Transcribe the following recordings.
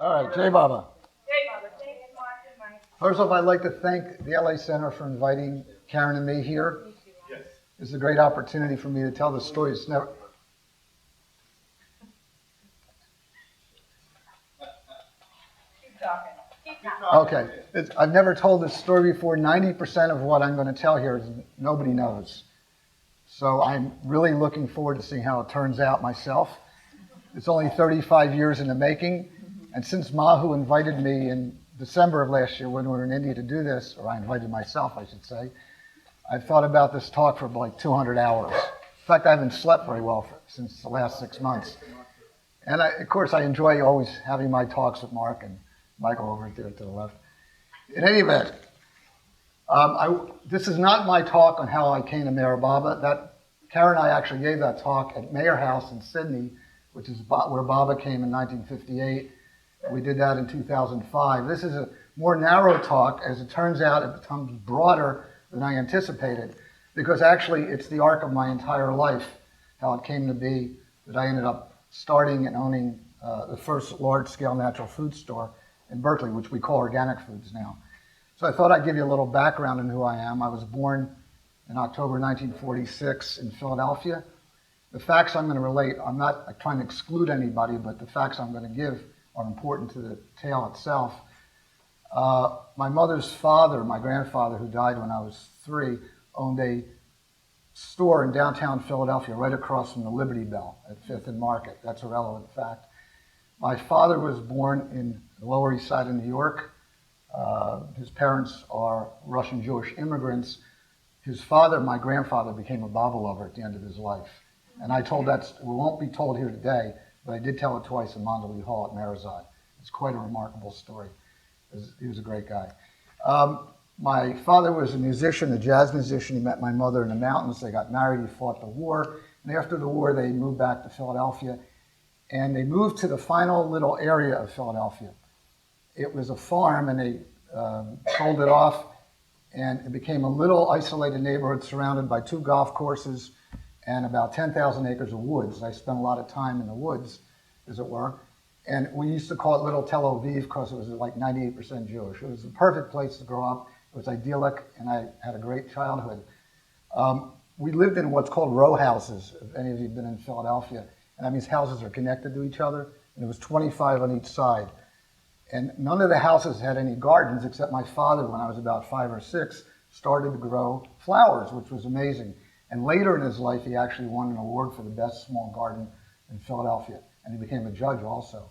All right, Jay Baba. Jay Baba, thanks, Mark and Mike. First off, I'd like to thank the LA Center for inviting Karen and me here. Yes. It's a great opportunity for me to tell the story. It's never. Keep talking. Keep talking. Okay, I've never told this story before. 90% of what I'm going to tell here is nobody knows. So I'm really looking forward to seeing how it turns out myself. It's only 35 years in the making. And since Mahu invited me in December of last year when we were in India to do this, or I invited myself, I should say, I've thought about this talk for like 200 hours. In fact, I haven't slept very well since the last 6 months. And of course, I enjoy always having my talks with Mark and Michael over there to the left. In any event, this is not my talk on how I came to Meherabode. Karen and I actually gave that talk at Mayor House in Sydney, which is where Baba came in 1958. We did that in 2005. This is a more narrow talk. As it turns out, it becomes broader than I anticipated, because actually it's the arc of my entire life, how it came to be that I ended up starting and owning the first large-scale natural food store in Berkeley, which we call Organic Foods now. So I thought I'd give you a little background on who I am. I was born in October 1946 in Philadelphia. The facts I'm going to relate, I'm not trying to exclude anybody, but the facts I'm going to give are important to the tale itself. My mother's father, my grandfather, who died when I was 3, owned a store in downtown Philadelphia right across from the Liberty Bell at 5th and Market. That's a relevant fact. My father was born in the Lower East Side of New York. His parents are Russian Jewish immigrants. His father, my grandfather, became a Baba lover at the end of his life. And I told that, we won't be told here today, but I did tell it twice in Mandalay Hall at Meherabode. It's quite a remarkable story. He was a great guy. My father was a musician, a jazz musician. He met my mother in the mountains. They got married. He fought the war. And after the war, they moved back to Philadelphia. And they moved to the final little area of Philadelphia. It was a farm, and they sold it off. And it became a little isolated neighborhood surrounded by 2 golf courses and about 10,000 acres of woods. I spent a lot of time in the woods, as it were. And we used to call it Little Tel Aviv because it was like 98% Jewish. It was the perfect place to grow up. It was idyllic, and I had a great childhood. We lived in what's called row houses, if any of you have been in Philadelphia. And that means houses are connected to each other. And it was 25 on each side. And none of the houses had any gardens, except my father, when I was about 5 or 6, started to grow flowers, which was amazing. And later in his life, he actually won an award for the best small garden in Philadelphia. And he became a judge also.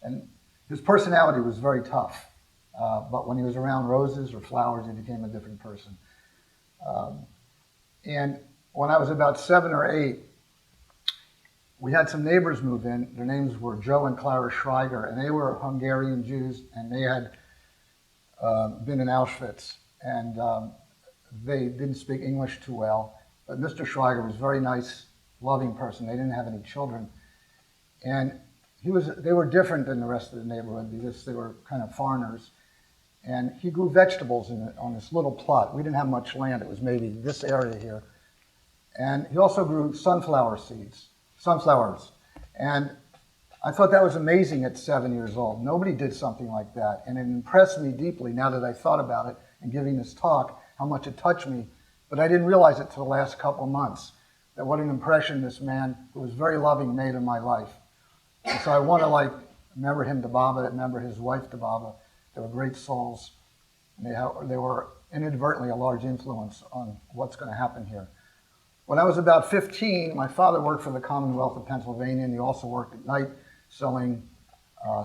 And his personality was very tough. But when he was around roses or flowers, he became a different person. And when I was about 7 or 8, we had some neighbors move in. Their names were Joe and Clara Schreiger, and they were Hungarian Jews, and they had been in Auschwitz. And they didn't speak English too well. But Mr. Schreiger was a very nice, loving person. They didn't have any children. And they were different than the rest of the neighborhood because they were kind of foreigners. And he grew vegetables on this little plot. We didn't have much land. It was maybe this area here. And he also grew sunflowers. And I thought that was amazing at 7 years old. Nobody did something like that. And it impressed me deeply now that I thought about it and giving this talk, how much it touched me. But I didn't realize it till the last couple of months, that what an impression this man, who was very loving, made in my life. And so I want to remember him to Baba, remember his wife to Baba. They were great souls. And they were inadvertently a large influence on what's going to happen here. When I was about 15, my father worked for the Commonwealth of Pennsylvania, and he also worked at night selling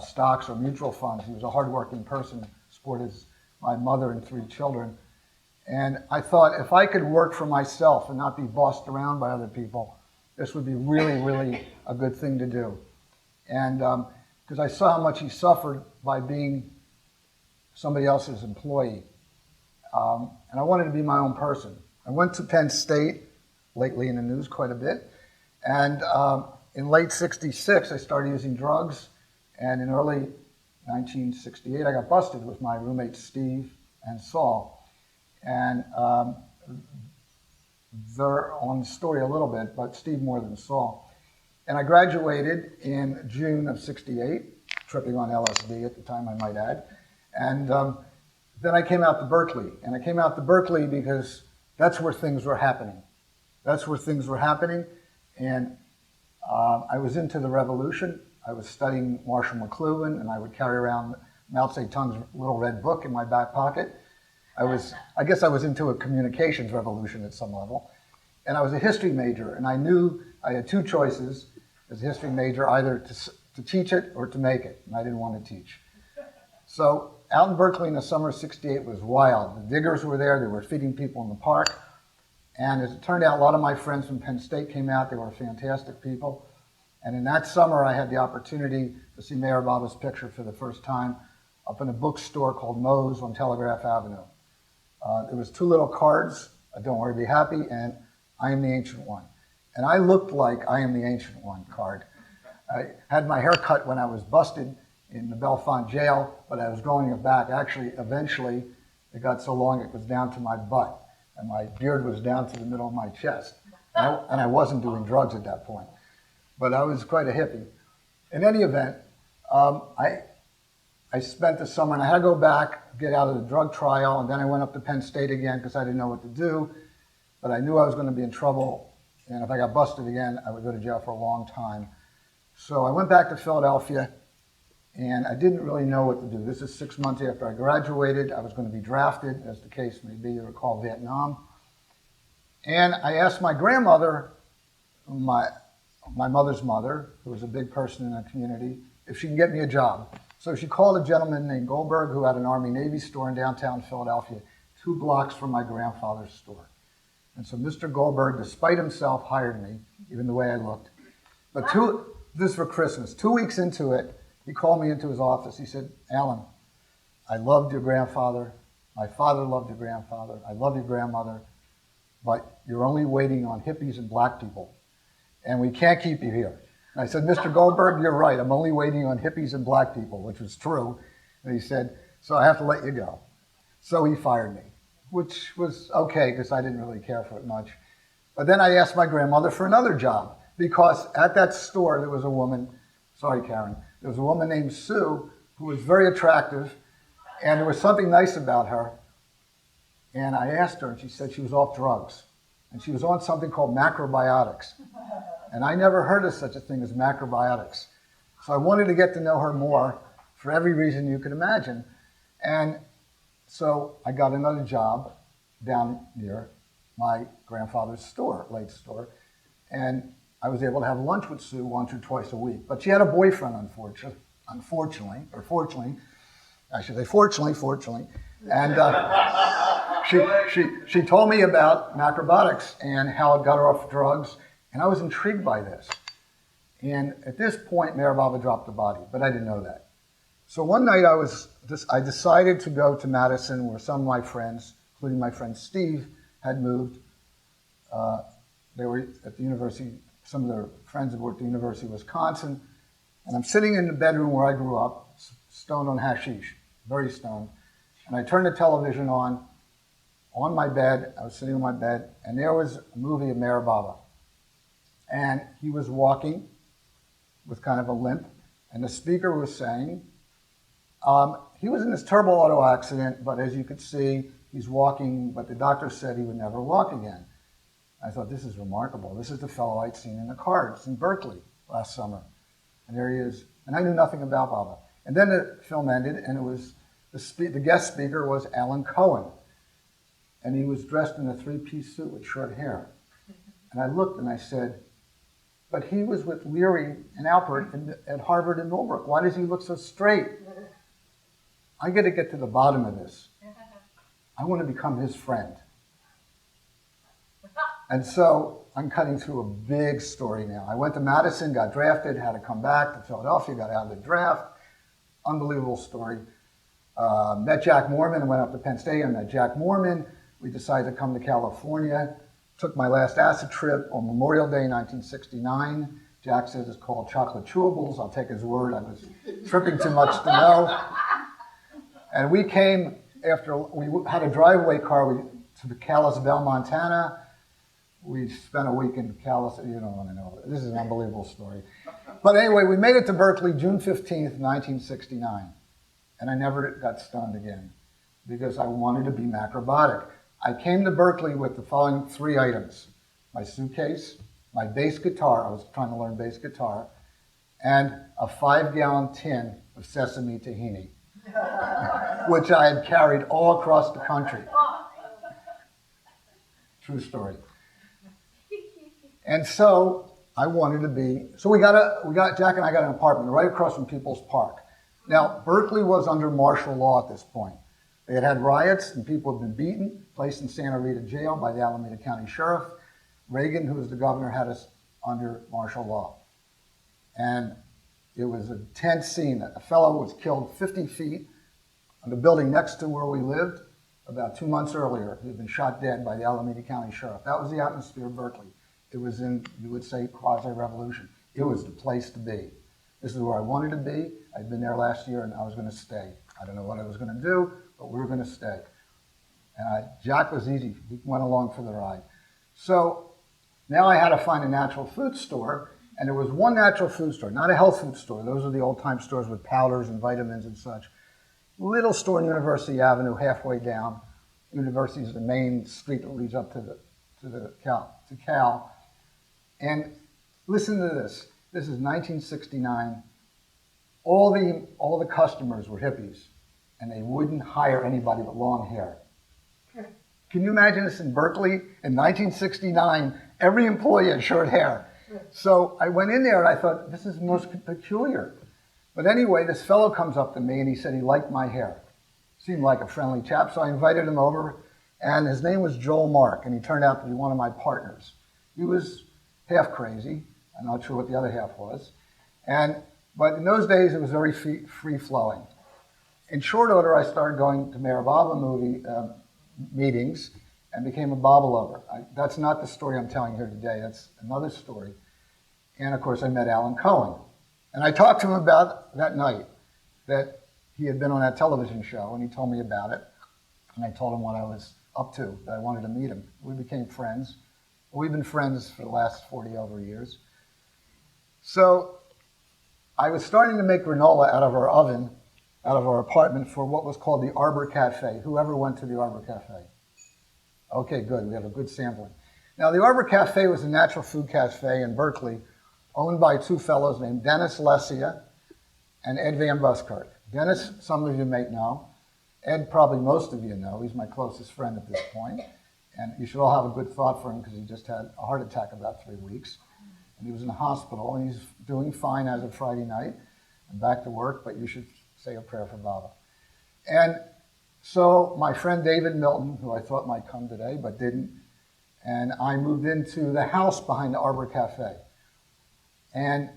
stocks or mutual funds. He was a hardworking person, supported my mother and 3 children. And I thought, if I could work for myself and not be bossed around by other people, this would be really, really a good thing to do. And because I saw how much he suffered by being somebody else's employee. And I wanted to be my own person. I went to Penn State, lately in the news quite a bit. And in late 66, I started using drugs. And in early 1968, I got busted with my roommates Steve and Saul. And they're on the story a little bit, but Steve more than Saul. And I graduated in June of 68. tripping on LSD at the time, I might add. And then I came out to Berkeley. And I came out to Berkeley because that's where things were happening. That's where things were happening. And I was into the revolution. I was studying Marshall McLuhan, and I would carry around Mao Zedong's little red book in my back pocket. I guess I was into a communications revolution at some level. And I was a history major, and I knew I had two choices as a history major, either to teach it or to make it, and I didn't want to teach. So out in Berkeley in the summer of '68 was wild. The diggers were there, they were feeding people in the park, and as it turned out, a lot of my friends from Penn State came out. They were fantastic people. And in that summer, I had the opportunity to see Meherabod's picture for the first time up in a bookstore called Moe's on Telegraph Avenue. There was two little cards, Don't Worry, Be Happy, and I Am the Ancient One. And I looked like I Am the Ancient One card. I had my hair cut when I was busted in the Bellefonte jail, but I was growing it back. Actually, eventually, it got so long it was down to my butt, and my beard was down to the middle of my chest. And I wasn't doing drugs at that point, but I was quite a hippie. In any event, I spent the summer, and I had to go back, get out of the drug trial, and then I went up to Penn State again because I didn't know what to do, but I knew I was going to be in trouble, and if I got busted again, I would go to jail for a long time. So I went back to Philadelphia, and I didn't really know what to do. This is 6 months after I graduated. I was going to be drafted, as the case may be, you recall Vietnam. And I asked my grandmother, my mother's mother, who was a big person in the community, if she can get me a job. So she called a gentleman named Goldberg who had an Army-Navy store in downtown Philadelphia, 2 blocks from my grandfather's store. And so Mr. Goldberg, despite himself, hired me, even the way I looked. But this was for Christmas. 2 weeks into it, he called me into his office. He said, Alan, I loved your grandfather. My father loved your grandfather. I love your grandmother. But you're only waiting on hippies and black people. And we can't keep you here. And I said, Mr. Goldberg, you're right. I'm only waiting on hippies and black people, which was true. And he said, so I have to let you go. So he fired me, which was okay because I didn't really care for it much. But then I asked my grandmother for another job because at that store there was a woman, sorry Karen, there was a woman named Sue who was very attractive, and there was something nice about her. And I asked her, and she said she was off drugs. And she was on something called Macrobiotics. And I never heard of such a thing as Macrobiotics. So I wanted to get to know her more for every reason you could imagine. And so I got another job down near my grandfather's store, late store. And I was able to have lunch with Sue once or twice a week. But she had a boyfriend, unfortunately, or fortunately. I should say fortunately. And she told me about Macrobiotics and how it got her off drugs. And I was intrigued by this. And at this point, Meherabode dropped the body, but I didn't know that. So one night I decided to go to Madison where some of my friends, including my friend Steve, had moved. They were at the university, some of their friends had worked at the University of Wisconsin. And I'm sitting in the bedroom where I grew up, stoned on hashish, very stoned. And I turned the television on my bed. I was sitting on my bed, and there was a movie of Meherabode. And he was walking with kind of a limp, and the speaker was saying, he was in this terrible auto accident, but as you could see, he's walking, but the doctor said he would never walk again. I thought, this is remarkable. This is the fellow I'd seen in the cards in Berkeley last summer. And there he is. And I knew nothing about Baba. And then the film ended, and it was the guest speaker was Alan Cohen. And he was dressed in a 3-piece suit with short hair. And I looked and I said, but he was with Leary and Alpert at Harvard and Millbrook. Why does he look so straight? I got to get to the bottom of this. I want to become his friend. And so I'm cutting through a big story now. I went to Madison, got drafted, had to come back to Philadelphia, got out of the draft. Unbelievable story. Met Jack Mormon and went up to Penn State and met Jack Mormon. We decided to come to California. Took my last acid trip on Memorial Day 1969. Jack says it's called chocolate chewables. I'll take his word. I was tripping too much to know. And we came after, we had a driveway car to the Kalispell, Montana. we spent a week in California. You don't want to know. This is an unbelievable story. But anyway, we made it to Berkeley June 15th, 1969. And I never got stunned again because I wanted to be macrobiotic. I came to Berkeley with the following 3 items: my suitcase, my bass guitar, I was trying to learn bass guitar, and a 5-gallon tin of sesame tahini, which I had carried all across the country. True story. And so I wanted to be, so Jack and I got an apartment right across from People's Park. Now, Berkeley was under martial law at this point. They had had riots and people had been beaten, placed in Santa Rita jail by the Alameda County Sheriff. Reagan, who was the governor, had us under martial law. And it was a tense scene. A fellow was killed 50 feet on the building next to where we lived about 2 months earlier. He had been shot dead by the Alameda County Sheriff. That was the atmosphere of Berkeley. It was in, you would say, quasi-revolution. It was the place to be. This is where I wanted to be. I'd been there last year and I was going to stay. I don't know what I was going to do, but we were going to stay. And Jack was easy. He went along for the ride. So now I had to find a natural food store, and there was one natural food store, not a health food store. Those are the old-time stores with powders and vitamins and such. Little store on University Avenue, halfway down. University is the main street that leads up to Cal. And listen to this. This is 1969. All the customers were hippies, and they wouldn't hire anybody with long hair. Can you imagine this in Berkeley in 1969? Every employee had short hair. So I went in there and I thought, this is most peculiar. But anyway, this fellow comes up to me and he said he liked my hair. Seemed like a friendly chap, so I invited him over, and his name was Joel Mark, and he turned out to be one of my partners. He was half crazy. I'm not sure what the other half was. But in those days, it was very free-flowing. In short order, I started going to Meherabode movie meetings and became a Baba lover. That's not the story I'm telling here today. That's another story. And of course, I met Alan Cohen. And I talked to him about that night that he had been on that television show, and he told me about it. And I told him what I was up to, that I wanted to meet him. We became friends. We've been friends for the last 40 over years. So I was starting to make granola out of our oven, out of our apartment, for what was called the Arbor Cafe. Whoever went to the Arbor Cafe? Okay, good. We have a good sampling. Now, the Arbor Cafe was a natural food cafe in Berkeley, owned by 2 fellows named Dennis Lessia and Ed Van Buskirk. Dennis, some of you may know. Ed, probably most of you know. He's my closest friend at this point. And you should all have a good thought for him because he just had a heart attack about 3 weeks. And he was in the hospital, and he's doing fine as of Friday night and back to work, but you should say a prayer for Baba. And so my friend David Milton, who I thought might come today but didn't, and I moved into the house behind the Arbor Cafe. And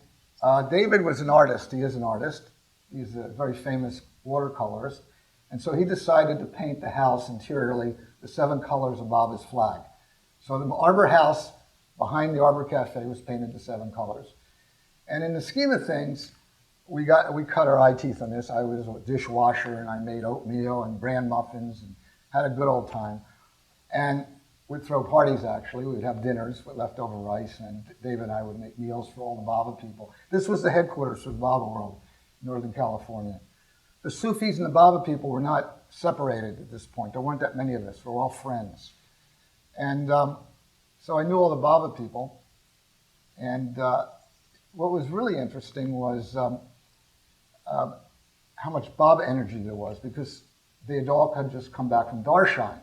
David was an artist. He is an artist. He's a very famous watercolorist. And so he decided to paint the house interiorly the 7 colors of Baba's flag. So the Arbor House behind the Arbor Cafe was painted the 7 colors. And in the scheme of things, we cut our eye teeth on this. I was a dishwasher, and I made oatmeal and bran muffins and had a good old time. And we'd throw parties, actually. We'd have dinners with leftover rice, and David and I would make meals for all the Baba people. This was the headquarters for the Baba world, Northern California. The Sufis and the Baba people were not separated at this point. There weren't that many of us. We were all friends. And so I knew all the Baba people. And what was really interesting was how much Baba energy there was, because they had all had just come back from Darshan.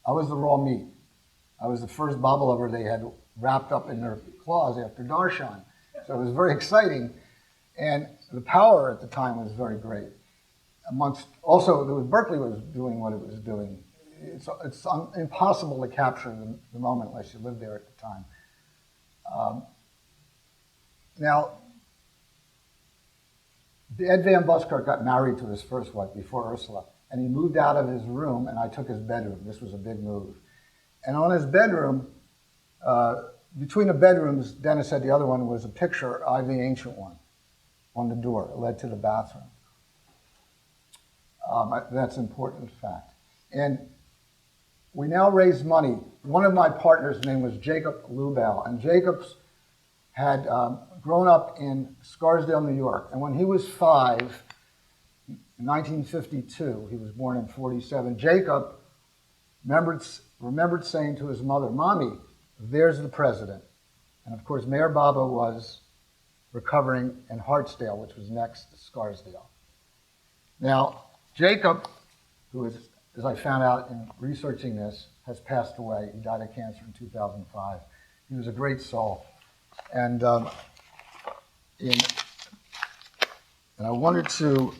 I was the raw meat. I was the first Baba lover they had wrapped up in their claws after Darshan. So it was very exciting. And the power at the time was very great. Also, Berkeley was doing what it was doing. It's impossible to capture the moment unless you lived there at the time. Now, Ed Van Buskirk got married to his first wife before Ursula, and he moved out of his room, and I took his bedroom. This was a big move. And on his bedroom, between the bedrooms, Dennis said the other one was a picture of the ancient one on the door. It led to the bathroom. That's an important fact. And we now raised money. One of my partners' name was Jacob Lubau, and Jacob's had grown up in Scarsdale, New York. And when he was 5, in 1952, he was born in 47, Jacob remembered saying to his mother, "Mommy, there's the president." And of course, Meherabode was recovering in Hartsdale, which was next to Scarsdale. Now, Jacob, who is, as I found out in researching this, has passed away. He died of cancer in 2005. He was a great soul. And I wanted to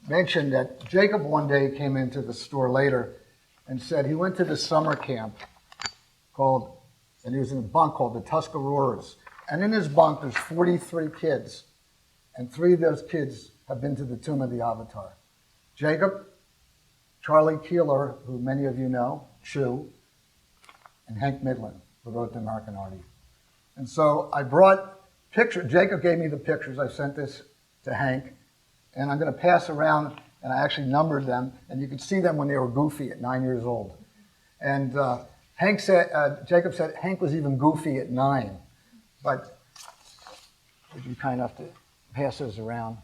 mention that Jacob one day came into the store later and said he went to the summer camp and he was in a bunk called the Tuscaroras. And in his bunk, there's 43 kids, and 3 of those kids have been to the tomb of the Avatar. Jacob, Charlie Keeler, who many of you know, Chew, and Hank Midland, who wrote The American Artie. And so I brought pictures. Jacob gave me the pictures. I sent this to Hank, and I'm going to pass around, and I actually numbered them, and you could see them when they were goofy at 9 years old. And Jacob said Hank was even goofy at 9, but would you be kind enough to pass those around?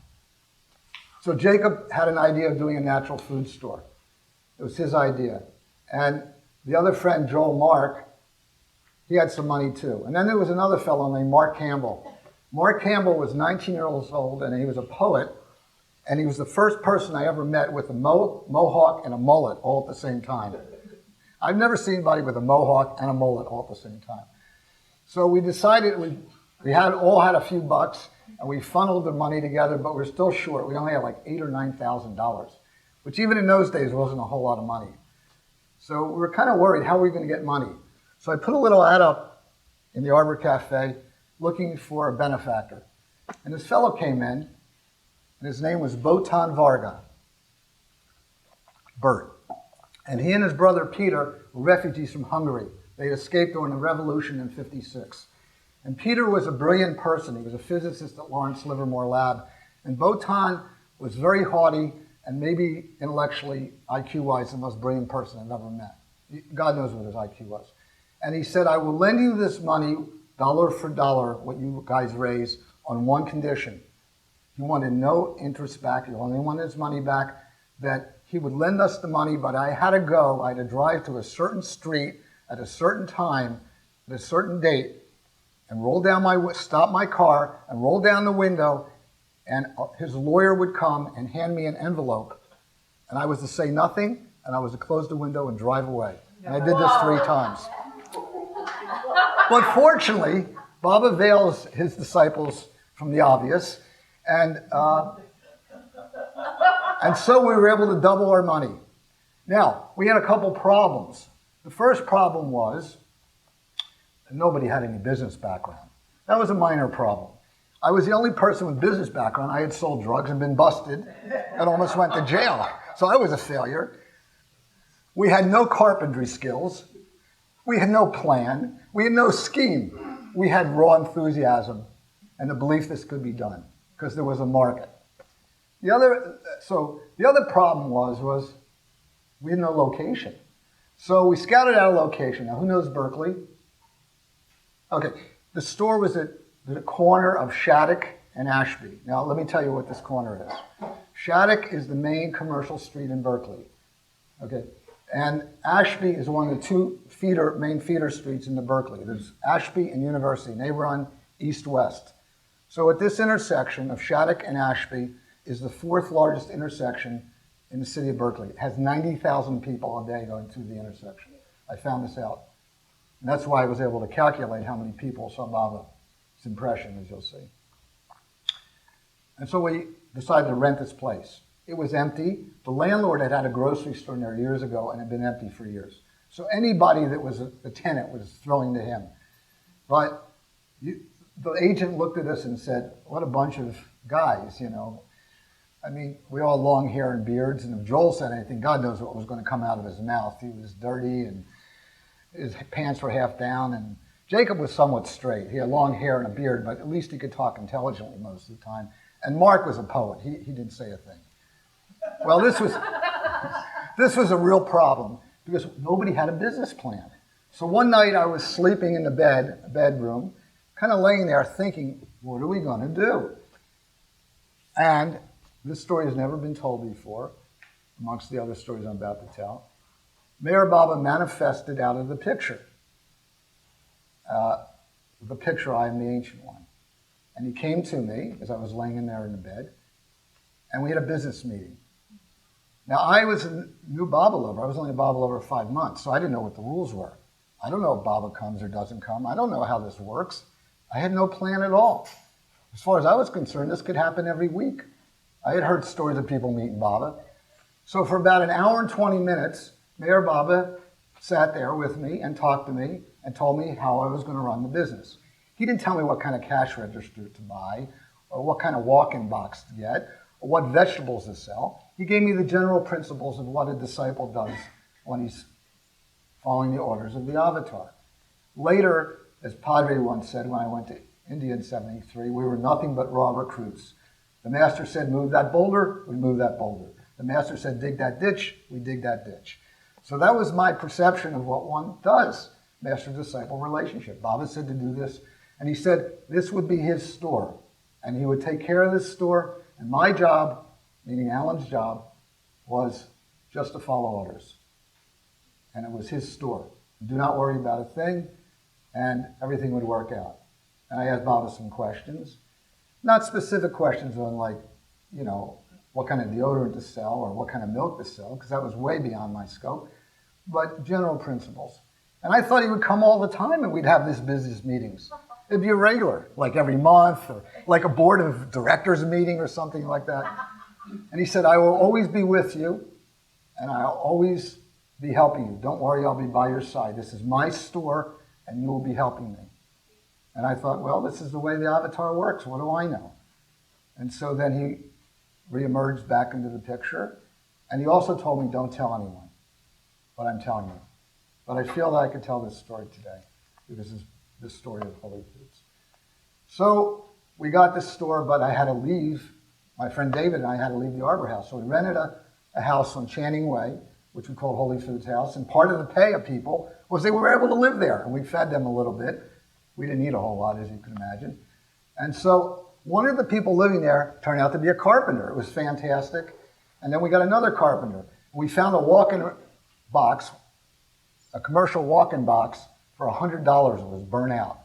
So Jacob had an idea of doing a natural food store. It was his idea. And the other friend, Joel Mark, he had some money too. And then there was another fellow named Mark Campbell. Mark Campbell was 19 years old, and he was a poet, and he was the first person I ever met with a mohawk and a mullet all at the same time. I've never seen anybody with a mohawk and a mullet all at the same time. So we decided we all had a few bucks, and we funneled the money together, but we're still short. We only had like $8,000 or $9,000, which even in those days wasn't a whole lot of money. So we were kind of worried, how are we going to get money? So I put a little ad up in the Arbor Cafe looking for a benefactor. And this fellow came in, and his name was Botan Varga, Bert. And he and his brother Peter were refugees from Hungary. They escaped during the revolution in '56. And Peter was a brilliant person. He was a physicist at Lawrence Livermore Lab. And Botan was very haughty and maybe intellectually, IQ-wise, the most brilliant person I've ever met. God knows what his IQ was. And he said, "I will lend you this money, dollar for dollar, what you guys raise, on one condition." He wanted no interest back. He only wanted his money back, that he would lend us the money, but I had to drive to a certain street at a certain time, at a certain date, and stop my car and roll down the window, and his lawyer would come and hand me an envelope, and I was to say nothing, and I was to close the window and drive away. And I did this 3 times. But fortunately, Baba veils his disciples from the obvious, and so we were able to double our money. Now, we had a couple problems. The first problem was that nobody had any business background. That was a minor problem. I was the only person with business background. I had sold drugs and been busted and almost went to jail. So I was a failure. We had no carpentry skills. We had no plan. We had no scheme. We had raw enthusiasm and the belief this could be done because there was a market. The other problem was we had no location. So we scouted out a location. Now, who knows Berkeley? Okay, the store was at the corner of Shattuck and Ashby. Now, let me tell you what this corner is. Shattuck is the main commercial street in Berkeley. Okay, and Ashby is one of the 2 main feeder streets in the Berkeley. There's Ashby and University, and they run east-west. So at this intersection of Shattuck and Ashby is the 4th largest intersection in the city of Berkeley. It has 90,000 people a day going through the intersection. I found this out. And that's why I was able to calculate how many people saw Baba's impression, as you'll see. And so we decided to rent this place. It was empty. The landlord had a grocery store in there years ago and had been empty for years. So anybody that was a tenant was throwing to him. But the agent looked at us and said, "What a bunch of guys, you know. I mean, we all had long hair and beards, and if Joel said anything, God knows what was going to come out of his mouth. He was dirty, and his pants were half down, and Jacob was somewhat straight. He had long hair and a beard, but at least he could talk intelligently most of the time. And Mark was a poet. He didn't say a thing. Well, this was a real problem because nobody had a business plan. So one night I was sleeping in the bedroom, kind of laying there thinking, what are we going to do? And this story has never been told before, amongst the other stories I'm about to tell. Meherabode manifested out of the picture. The picture, I am the Ancient One. And he came to me as I was laying in there in the bed, and we had a business meeting. Now, I was a new Baba lover. I was only a Baba lover 5 months, so I didn't know what the rules were. I don't know if Baba comes or doesn't come. I don't know how this works. I had no plan at all. As far as I was concerned, this could happen every week. I had heard stories of people meeting Baba. So for about an hour and 20 minutes, Meherabode sat there with me and talked to me and told me how I was going to run the business. He didn't tell me what kind of cash register to buy or what kind of walk-in box to get or what vegetables to sell. He gave me the general principles of what a disciple does when he's following the orders of the Avatar. Later, as Padri once said when I went to India in '73, we were nothing but raw recruits. The master said, move that boulder, we move that boulder. The master said, dig that ditch, we dig that ditch. So that was my perception of what one does, master-disciple relationship. Baba said to do this, and he said this would be his store, and he would take care of this store, and my job, meaning Alan's job, was just to follow orders. And it was his store. Do not worry about a thing, and everything would work out. And I asked Baba some questions, not specific questions on like, you know, what kind of deodorant to sell or what kind of milk to sell, because that was way beyond my scope, but general principles. And I thought he would come all the time and we'd have these business meetings. It'd be a regular, like every month, or like a board of directors meeting or something like that. And he said, I will always be with you, and I'll always be helping you. Don't worry, I'll be by your side. This is my store, and you will be helping me. And I thought, well, this is the way the Avatar works. What do I know? And so then he reemerged back into the picture, and he also told me, don't tell anyone what I'm telling you. But I feel that I could tell this story today, because it's the story of Holy Foods. So we got this store, but I had to leave. My friend David and I had to leave the Arbor House. So we rented a house on Channing Way, which we called Holy Foods House. And part of the pay of people was they were able to live there. And we fed them a little bit. We didn't eat a whole lot, as you can imagine. And so one of the people living there turned out to be a carpenter. It was fantastic. And then we got another carpenter. We found a walk-in box, a commercial walk-in box for $100. It was burnt out.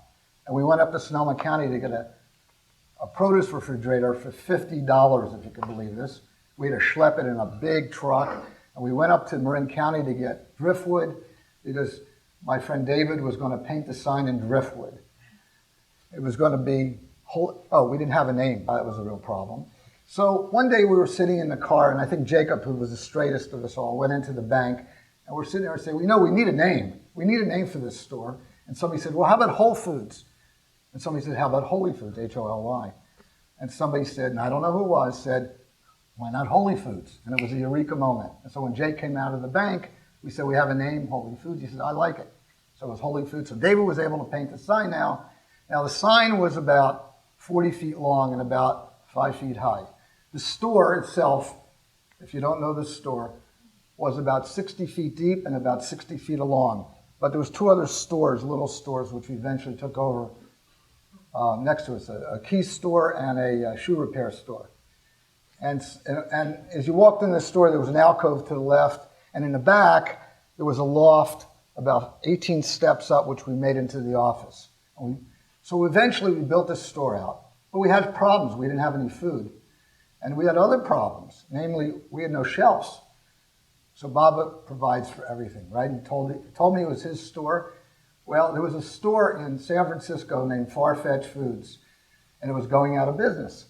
And we went up to Sonoma County to get a produce refrigerator for $50, if you can believe this. We had to schlep it in a big truck. And we went up to Marin County to get driftwood because my friend David was going to paint the sign in driftwood. It was going to be, we didn't have a name. That was a real problem. So one day we were sitting in the car, and I think Jacob, who was the straightest of us all, went into the bank, and we're sitting there and saying, we need a name. We need a name for this store. And somebody said, well, how about Whole Foods? And somebody said, how about Holy Foods, H-O-L-Y? And somebody said, and I don't know who it was, said, why not Holy Foods? And it was a eureka moment. And so when Jake came out of the bank, we said, we have a name, Holy Foods. He said, I like it. So it was Holy Foods. So David was able to paint the sign now. Now the sign was about 40 feet long and about 5 feet high. The store itself, if you don't know the store, was about 60 feet deep and about 60 feet long. But there was two other stores, little stores, which we eventually took over next to us, a key store and a shoe repair store. And as you walked in the store, there was an alcove to the left, and in the back, there was a loft about 18 steps up, which we made into the office. So eventually we built this store out, but we had problems. We didn't have any food. And we had other problems, namely, we had no shelves. So Baba provides for everything, right? He told me it was his store. Well, there was a store in San Francisco named Farfetch Foods, and it was going out of business.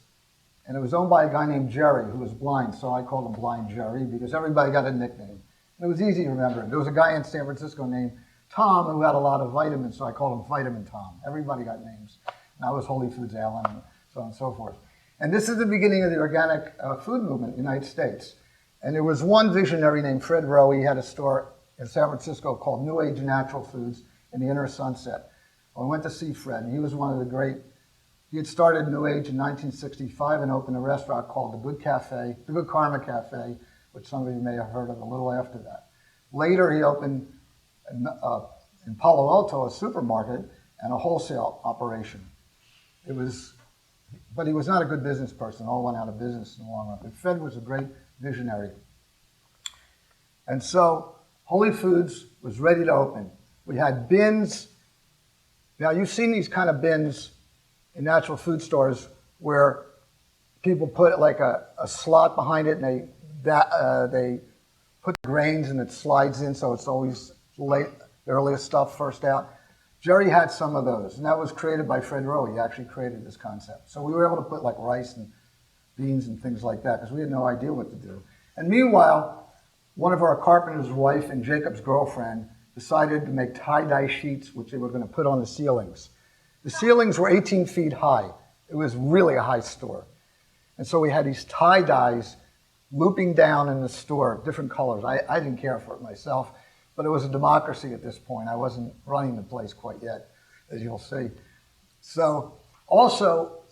And it was owned by a guy named Jerry, who was blind, so I called him Blind Jerry, because everybody got a nickname. And it was easy to remember him. There was a guy in San Francisco named Tom who had a lot of vitamins, so I called him Vitamin Tom. Everybody got names. And I was Holy Foods Alan, and so on and so forth. And this is the beginning of the organic food movement in the United States. And there was one visionary named Fred Rohe. He had a store in San Francisco called New Age Natural Foods in the Inner Sunset. Well, I went to see Fred, and he was one of the great. He had started New Age in 1965 and opened a restaurant called the Good Karma Cafe, which some of you may have heard of a little after that. Later, he opened in Palo Alto a supermarket and a wholesale operation. But he was not a good business person. All went out of business in the long run. But Fred was a great visionary. And so Holy Foods was ready to open. We had bins. Now, you've seen these kind of bins in natural food stores where people put like a slot behind it, and they put the grains and it slides in, so it's always late, the earliest stuff first out. Jerry had some of those, and that was created by Fred Rohe. He actually created this concept. So we were able to put like rice and beans and things like that because we had no idea what to do. And meanwhile, one of our carpenter's wife and Jacob's girlfriend decided to make tie-dye sheets, which they were going to put on the ceilings. The ceilings were 18 feet high. It was really a high store. And so we had these tie-dyes looping down in the store, different colors. I didn't care for it myself, but it was a democracy at this point. I wasn't running the place quite yet, as you'll see. So also,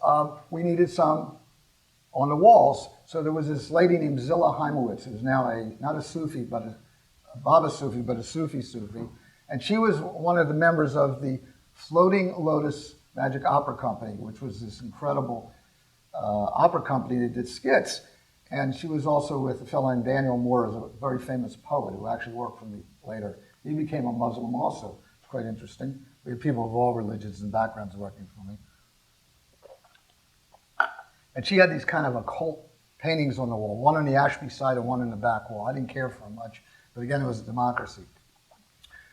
we needed some on the walls. So there was this lady named Zilla Heimowitz, who's now not a Sufi, but a Baba Sufi, but a Sufi. And she was one of the members of the Floating Lotus Magic Opera Company, which was this incredible opera company that did skits. And she was also with a fellow named Daniel Moore, who's a very famous poet who actually worked for me later. He became a Muslim also. It's quite interesting. We had people of all religions and backgrounds working for me. And she had these kind of occult paintings on the wall, one on the Ashby side and one on the back wall. I didn't care for them much, but again, it was a democracy.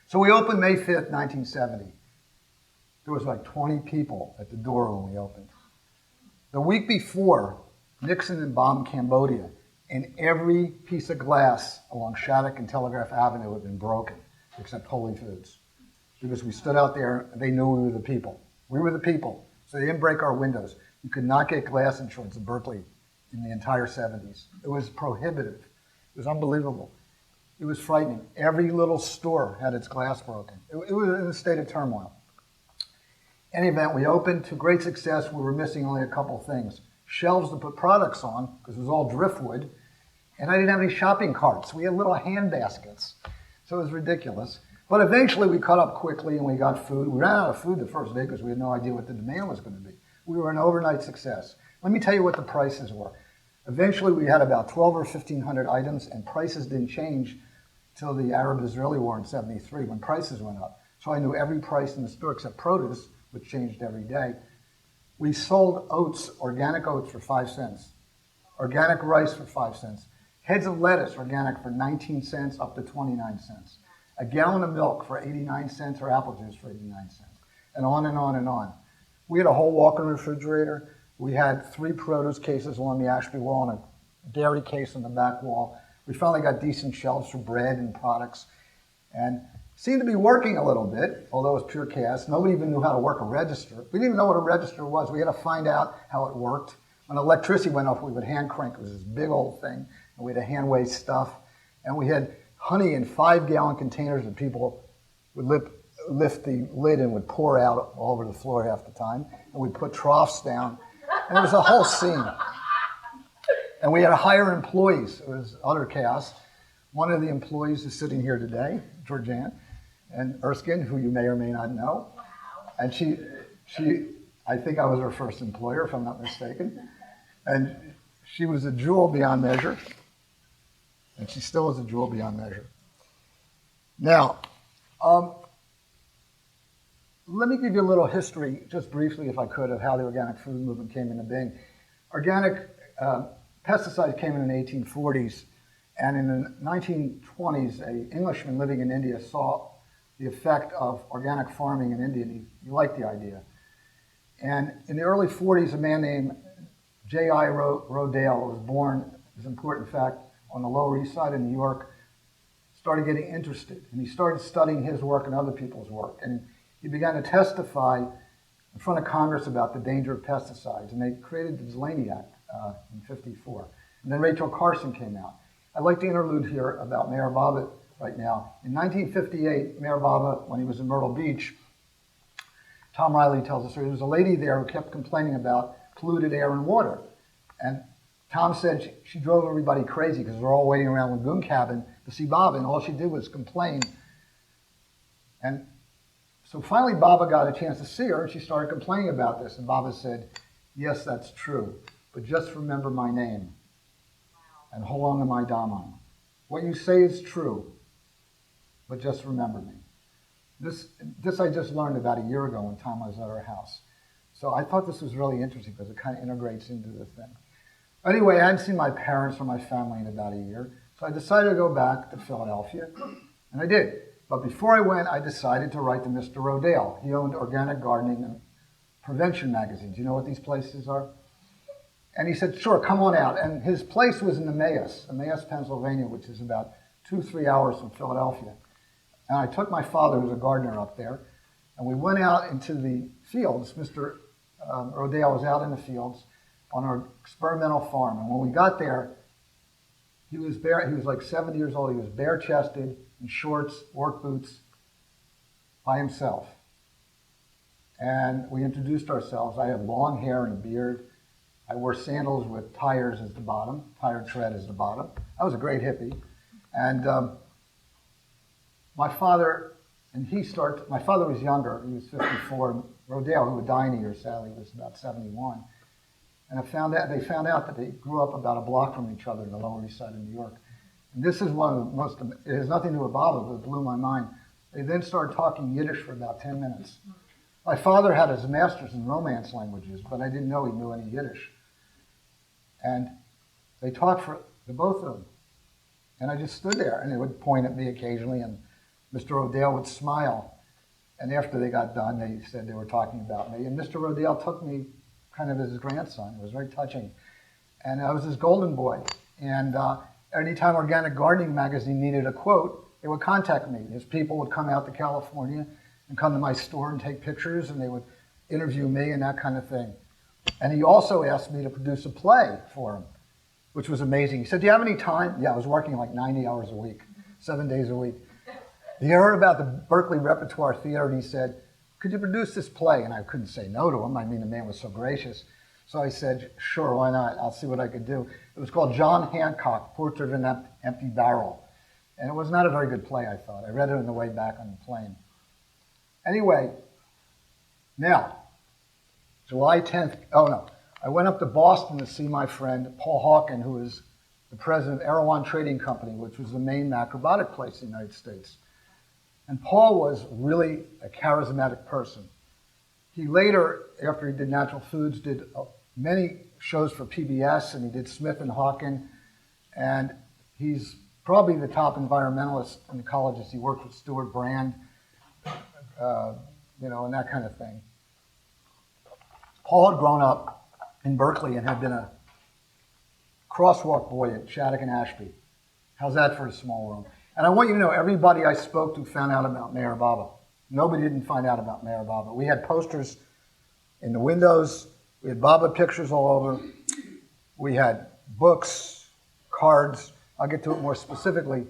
So we opened May 5th, 1970. There was like 20 people at the door when we opened. The week before, Nixon had bombed Cambodia, and every piece of glass along Shattuck and Telegraph Avenue had been broken, except Holy Foods. Because we stood out there, and they knew we were the people. We were the people, so they didn't break our windows. You could not get glass insurance in Berkeley in the entire 70s. It was prohibitive. It was unbelievable. It was frightening. Every little store had its glass broken. It was in a state of turmoil. In any event, we opened to great success. We were missing only a couple things. Shelves to put products on, because it was all driftwood, and I didn't have any shopping carts. We had little hand baskets, so it was ridiculous. But eventually we caught up quickly and we got food. We ran out of food the first day because we had no idea what the demand was going to be. We were an overnight success. Let me tell you what the prices were. Eventually we had about 12 or 1,500 items, and prices didn't change till the Arab-Israeli war in '73 when prices went up. So I knew every price in the store except produce, which changed every day. We sold oats, organic oats, for 5 cents, organic rice for 5 cents, heads of lettuce, organic, for 19 cents up to 29 cents, a gallon of milk for 89 cents, or apple juice for 89 cents, and on and on and on. We had a whole walk-in refrigerator. We had 3 produce cases along the Ashby wall and a dairy case on the back wall. We finally got decent shelves for bread and products, and seemed to be working a little bit, although it was pure chaos. Nobody even knew how to work a register. We didn't even know what a register was. We had to find out how it worked. When electricity went off, we would hand crank. It was this big old thing, and we had to hand weigh stuff. And we had honey in 5-gallon containers that people would lift the lid and would pour out all over the floor half the time. And we'd put troughs down. And it was a whole scene. And we had to hire employees. It was utter chaos. One of the employees is sitting here today, Georgianne, and Erskine, who you may or may not know. And she, I think I was her first employer, if I'm not mistaken. And she was a jewel beyond measure. And she still is a jewel beyond measure. Now, let me give you a little history, just briefly if I could, of how the organic food movement came into being. Organic pesticides came in the 1840s. And in the 1920s, an Englishman living in India saw the effect of organic farming in India, and he liked the idea. And in the early 40s, a man named J.I. Rodale was born, as an important fact, on the Lower East Side of New York, started getting interested. And he started studying his work and other people's work. And he began to testify in front of Congress about the danger of pesticides. And they created the Delaney Act in '54. And then Rachel Carson came out. I'd like to interlude here about Meherabode right now. In 1958, Meherabode, when he was in Myrtle Beach, Tom Riley tells us there was a lady there who kept complaining about polluted air and water. And Tom said she drove everybody crazy because we're all waiting around Lagoon Cabin to see Baba, and all she did was complain. And so finally Baba got a chance to see her, and she started complaining about this. And Baba said, yes, that's true, but just remember my name and hold on to my Daman. What you say is true, but just remember me. This I just learned about a year ago when Tom was at our house. So I thought this was really interesting because it kind of integrates into the thing. Anyway, I hadn't seen my parents or my family in about a year, so I decided to go back to Philadelphia, and I did. But before I went, I decided to write to Mr. Rodale. He owned Organic Gardening and Prevention magazines. You know what these places are? And he said, sure, come on out. And his place was in Emmaus, Pennsylvania, which is about 2-3 hours from Philadelphia. And I took my father, who was a gardener, up there, and we went out into the fields. Mr. Rodale was out in the fields on our experimental farm. And when we got there, he was like 70 years old. He was bare-chested, in shorts, work boots, by himself. And we introduced ourselves. I had long hair and a beard. I wore sandals with tires as the bottom, tire tread as the bottom. I was a great hippie. And my father was younger. He was 54. Rodale, who would die in a year, sadly, was about 71. And they found out that they grew up about a block from each other in the Lower East Side of New York. And this is one of the most, it has nothing to do with Baba, but it blew my mind. They then started talking Yiddish for about 10 minutes. My father had his master's in Romance languages, but I didn't know he knew any Yiddish. And they talked for the both of them. And I just stood there, and they would point at me occasionally, and Mr. Rodale would smile. And after they got done, they said they were talking about me. And Mr. Rodale took me kind of as his grandson. It was very touching. And I was his golden boy. And anytime Organic Gardening magazine needed a quote, they would contact me. His people would come out to California and come to my store and take pictures, and they would interview me and that kind of thing. And he also asked me to produce a play for him, which was amazing. He said, do you have any time? Yeah, I was working like 90 hours a week, 7 days a week. He heard about the Berkeley Repertoire Theater, and he said, could you produce this play? And I couldn't say no to him. I mean, the man was so gracious. So I said, sure, why not? I'll see what I could do. It was called John Hancock, Portrait of an Empty Barrel. And it was not a very good play, I thought. I read it on the way back on the plane. Anyway, now, July 10th, I went up to Boston to see my friend Paul Hawken, who is the president of Erewhon Trading Company, which was the main macrobiotic place in the United States. And Paul was really a charismatic person. He later, after he did Natural Foods, did many shows for PBS, and he did Smith and Hawken, and he's probably the top environmentalist in the colleges. He worked with Stuart Brand, and that kind of thing. Paul had grown up in Berkeley and had been a crosswalk boy at Shattuck and Ashby. How's that for a small room? And I want you to know, everybody I spoke to found out about Meherabode. Nobody didn't find out about Meherabode. We had posters in the windows. We had Baba pictures all over. We had books, cards. I'll get to it more specifically.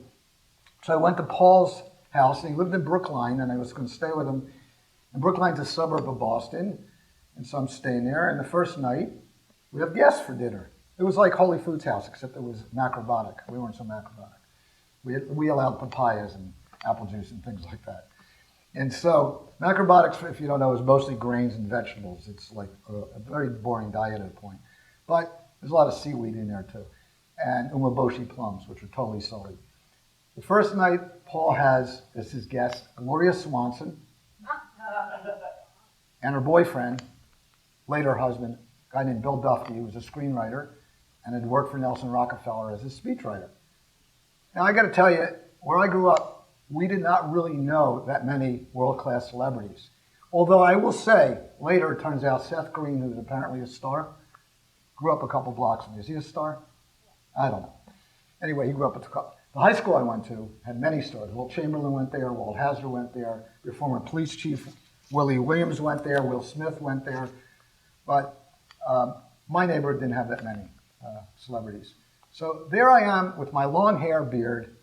So I went to Paul's house, and he lived in Brookline, and I was going to stay with him. And Brookline's a suburb of Boston, and so I'm staying there. And the first night, we have guests for dinner. It was like Holy Foods House, except it was macrobiotic. We weren't so macrobiotic. We allowed papayas and apple juice and things like that. And so macrobiotics, if you don't know, is mostly grains and vegetables. It's like a very boring diet at a point. But there's a lot of seaweed in there too. And umeboshi plums, which are totally salty. The first night, Paul has, as his guest, Gloria Swanson and her boyfriend, later husband, a guy named Bill Duffy, who was a screenwriter and had worked for Nelson Rockefeller as a speechwriter. Now, I got to tell you, where I grew up, we did not really know that many world-class celebrities. Although I will say, later it turns out Seth Green, who's apparently a star, grew up a couple blocks from me. Is he a star? I don't know. Anyway, he grew up at the high school I went to had many stars. Will Chamberlain went there, Walt Hazard went there, your former police chief Willie Williams went there, Will Smith went there. But my neighborhood didn't have that many celebrities. So there I am with my long hair, beard,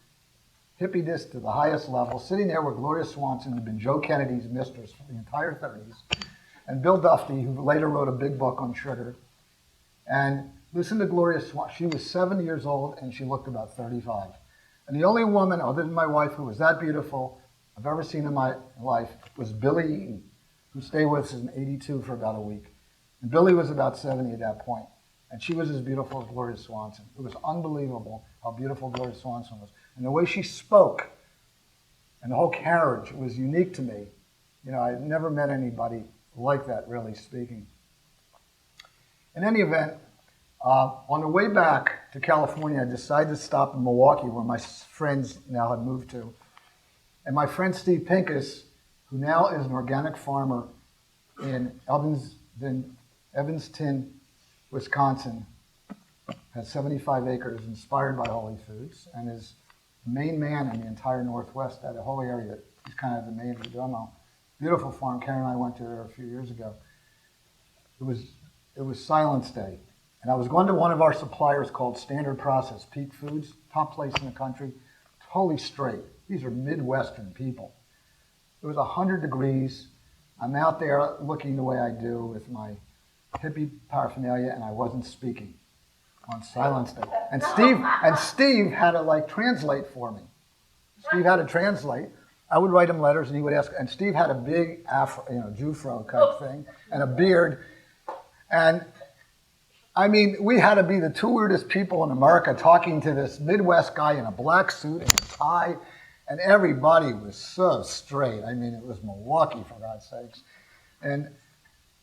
hippie this to the highest level, sitting there with Gloria Swanson, who'd been Joe Kennedy's mistress for the entire 30s, and Bill Duffy, who later wrote a big book on sugar. And Listen to Gloria Swanson. She was 7 years old and she looked about 35. And the only woman, other than my wife, who was that beautiful I've ever seen in my life was Billy Eaton, who stayed with us in 82 for about a week. And Billy was about 70 at that point. And she was as beautiful as Gloria Swanson. It was unbelievable how beautiful Gloria Swanson was. And the way she spoke and the whole carriage was unique to me. You know, I'd never met anybody like that, really speaking. In any event, on the way back to California, I decided to stop in Milwaukee, where my friends now had moved to. And my friend Steve Pincus, who now is an organic farmer in Evanston, Wisconsin, has 75 acres inspired by Holy Foods and is the main man in the entire Northwest, that whole area. He's kind of the major domo. Beautiful farm. Karen and I went to there a few years ago. It was Silence Day. And I was going to one of our suppliers called Standard Process, Peak Foods, top place in the country, totally straight. These are Midwestern people. It was 100 degrees. I'm out there looking the way I do with my hippie paraphernalia, and I wasn't speaking on Silence Day. And Steve had to translate for me. Steve had to translate. I would write him letters, and he would ask. And Steve had a big afro, Jufro type thing, and a beard. And I mean, we had to be the two weirdest people in America talking to this Midwest guy in a black suit and a tie, and everybody was so straight. I mean, it was Milwaukee, for God's sakes. And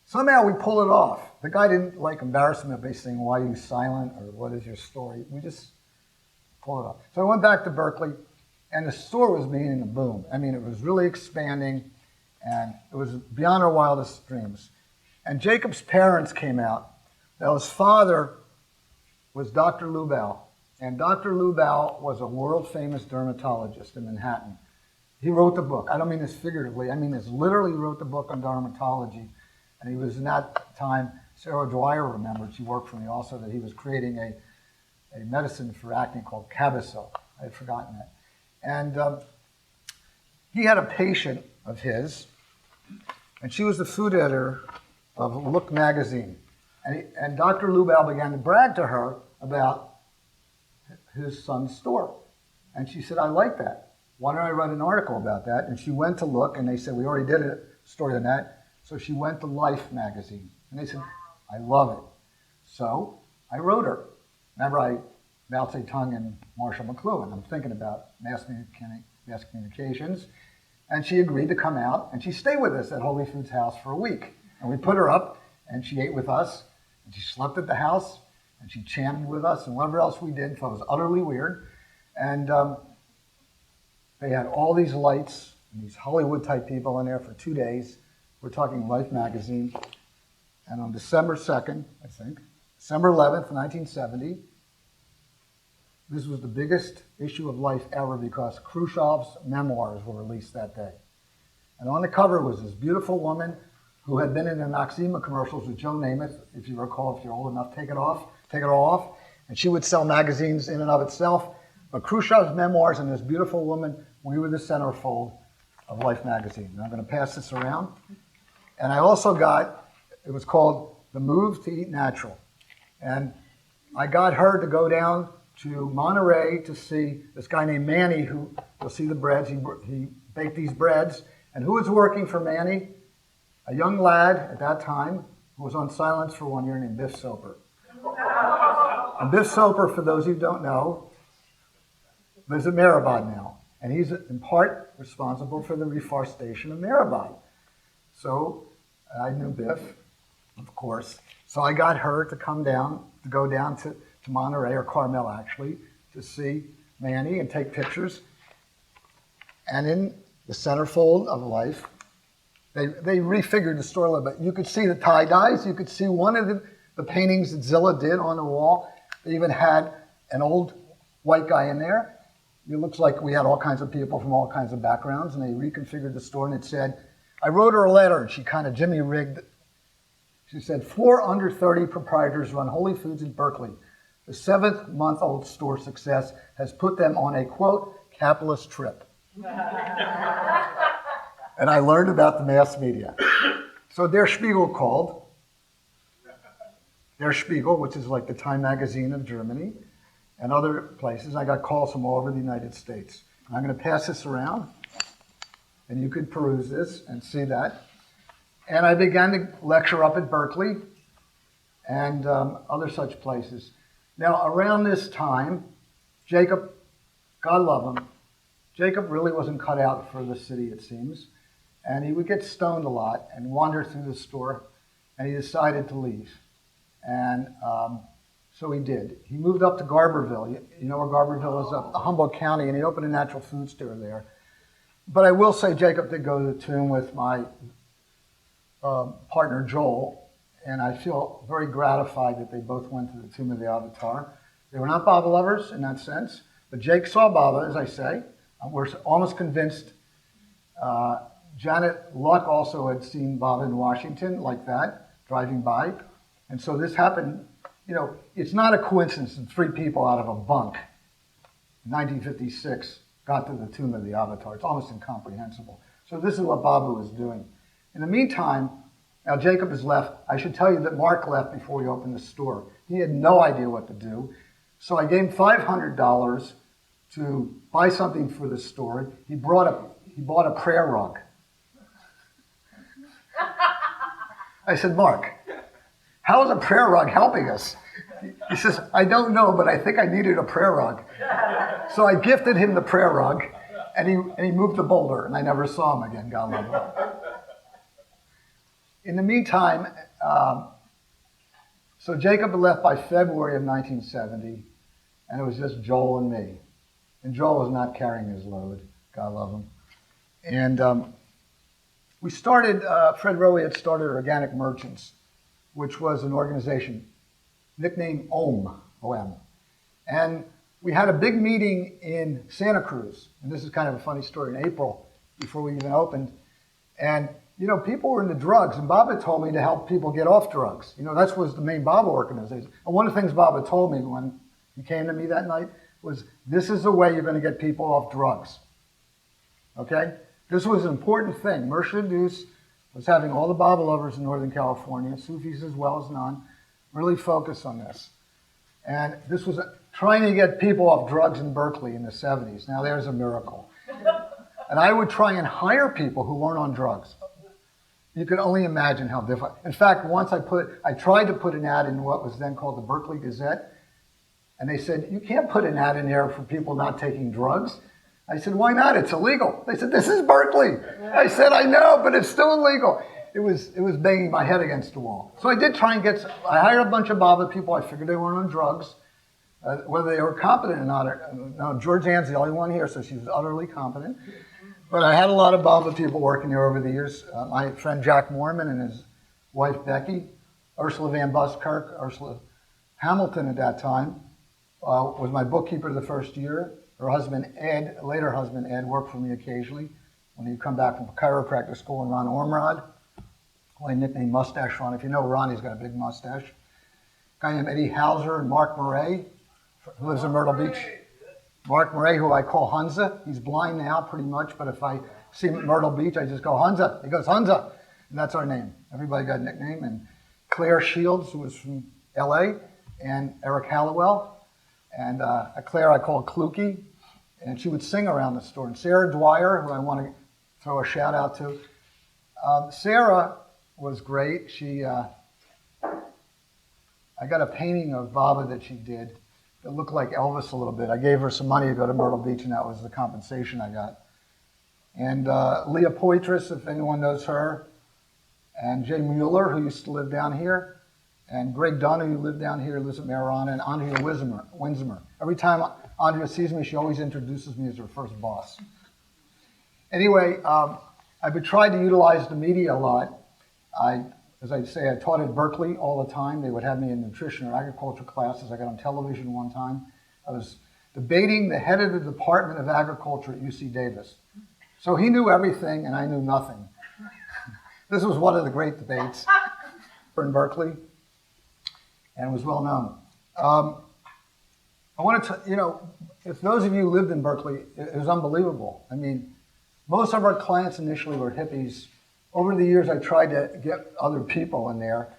somehow we pulled it off. The guy didn't embarrass me by saying, "Why are you silent?" or "What is your story?" We just pulled it off. So I went back to Berkeley, and the store was beginning to boom. I mean, it was really expanding, and it was beyond our wildest dreams. And Jacob's parents came out. Now, his father was Dr. Lubau, and Dr. Lubau was a world-famous dermatologist in Manhattan. He wrote the book. I don't mean this figuratively. I mean this literally wrote the book on dermatology. And he was, in that time, Sarah Dwyer remembered, she worked for me also, that he was creating a medicine for acne called Cabosil. I had forgotten that. And he had a patient of his, and she was the food editor of Look magazine. And Dr. Lubau began to brag to her about his son's store. And she said, "I like that. Why don't I write an article about that?" And she went to Look, and they said, "We already did a story on that." So she went to Life magazine. And they said, "I love it." So I wrote her. Remember, Mao Zedong and Marshall McLuhan. I'm thinking about mass communications. And she agreed to come out, and she stayed with us at Holy Foods House for a week. And we put her up, and she ate with us, and she slept at the house, and she chanted with us, and whatever else we did, so it was utterly weird. And they had all these lights and these Hollywood-type people in there for 2 days. We're talking Life magazine. And on December 2nd, I think, December 11th, 1970, this was the biggest issue of Life ever because Khrushchev's memoirs were released that day. And on the cover was this beautiful woman who had been in the Noxzema commercials with Joe Namath, if you recall, if you're old enough, take it all off. And she would sell magazines in and of itself. But Khrushchev's memoirs and this beautiful woman, we were the centerfold of Life magazine. And I'm going to pass this around. And I also got, it was called The Move to Eat Natural. And I got her to go down to Monterey to see this guy named Manny, who, you'll see the breads, he baked these breads. And who was working for Manny? A young lad at that time who was on silence for 1 year named Biff Soper. And Biff Soper, for those who don't know, lives at Meherabode now. And he's in part responsible for the reforestation of Meherabode. So I knew Biff, of course. So I got her to come down, to go down to Monterey, or Carmel actually, to see Manny and take pictures. And in the centerfold of Life, they refigured the store a little bit. You could see the tie-dyes. You could see one of the paintings that Zilla did on the wall. They even had an old white guy in there. It looks like we had all kinds of people from all kinds of backgrounds, and they reconfigured the store, and it said, I wrote her a letter, and she kind of jimmy-rigged. She said, 4 under 30 proprietors run Holy Foods in Berkeley. The 7th-month-old store success has put them on a, quote, capitalist trip. And I learned about the mass media. So Der Spiegel called, Der Spiegel, which is like the Time magazine of Germany, and other places. I got calls from all over the United States. I'm going to pass this around, and you could peruse this and see that. And I began to lecture up at Berkeley and other such places. Now, around this time, Jacob, God love him, Jacob really wasn't cut out for the city, it seems. And he would get stoned a lot and wander through the store, and he decided to leave. And so he did. He moved up to Garberville. You know where Garberville is? Up Humboldt County, and he opened a natural food store there. But I will say Jacob did go to the tomb with my partner Joel, and I feel very gratified that they both went to the tomb of the Avatar. They were not Baba lovers in that sense, but Jake saw Baba, as I say. We're almost convinced. Janet Luck also had seen Baba in Washington like that, driving by. And so this happened, it's not a coincidence that 3 people out of a bunk in 1956 got to the tomb of the Avatar. It's almost incomprehensible. So this is what Baba was doing. In the meantime, now Jacob has left. I should tell you that Mark left before he opened the store. He had no idea what to do. So I gave him $500 to buy something for the store. He bought a prayer rug. I said, Mark, how is a prayer rug helping us? He says, I don't know, but I think I needed a prayer rug. So I gifted him the prayer rug, and he moved to Boulder, and I never saw him again, God love him. In the meantime, so Jacob had left by February of 1970, and it was just Joel and me. And Joel was not carrying his load, God love him. And we started, Fred Rohe had started Organic Merchants, which was an organization nicknamed OM, O-M. And we had a big meeting in Santa Cruz, and this is kind of a funny story, in April, before we even opened. And, people were into drugs, and Baba told me to help people get off drugs. That was the main Baba organization. And one of the things Baba told me when he came to me that night was, this is the way you're going to get people off drugs. Okay? This was an important thing. Meherabode was having all the Baba lovers in Northern California, Sufis as well as none, really focus on this. And this was trying to get people off drugs in Berkeley in the 70s. Now there's a miracle. And I would try and hire people who weren't on drugs. You can only imagine how difficult. In fact, once I tried to put an ad in what was then called the Berkeley Gazette, and they said, you can't put an ad in there for people not taking drugs. I said, why not? It's illegal. They said, this is Berkeley. I said, I know, but it's still illegal. It was banging my head against the wall. So I did try and I hired a bunch of Baba people. I figured they weren't on drugs, whether they were competent or not. No, George Ann's the only one here, so she was utterly competent. But I had a lot of Baba people working there over the years. My friend Jack Mormon and his wife Becky, Ursula Van Buskirk, Ursula Hamilton at that time, was my bookkeeper the first year. Her husband Ed, later husband Ed, worked for me occasionally when he'd come back from chiropractic school, and Ron Ormrod, who I nicknamed Mustache Ron. If you know Ron, he's got a big mustache. A guy named Eddie Hauser and Mark Murray, who lives in Myrtle Beach. Mark Murray, who I call Hunza. He's blind now pretty much, but if I see him at Myrtle Beach, I just go, Hunza. He goes, Hunza. And that's our name. Everybody got a nickname. And Claire Shields, who was from LA, and Eric Halliwell. And Claire I call Kluki, and she would sing around the store. And Sarah Dwyer, who I want to throw a shout out to. Sarah was great. I got a painting of Baba that she did that looked like Elvis a little bit. I gave her some money to go to Myrtle Beach, and that was the compensation I got. And Leah Poitras, if anyone knows her, and Jay Mueller, who used to live down here, and Greg Dunn, who lived down here, lives at Meherabode, and Andrea Winsemer. Every time Andrea sees me, she always introduces me as her first boss. Anyway, I've been trying to utilize the media a lot. As I say, I taught at Berkeley all the time. They would have me in nutrition or agriculture classes. I got on television one time. I was debating the head of the Department of Agriculture at UC Davis. So he knew everything and I knew nothing. This was one of the great debates in Berkeley, and it was well known. I wanted to, if those of you who lived in Berkeley, it was unbelievable. I mean, most of our clients initially were hippies. Over the years, I tried to get other people in there.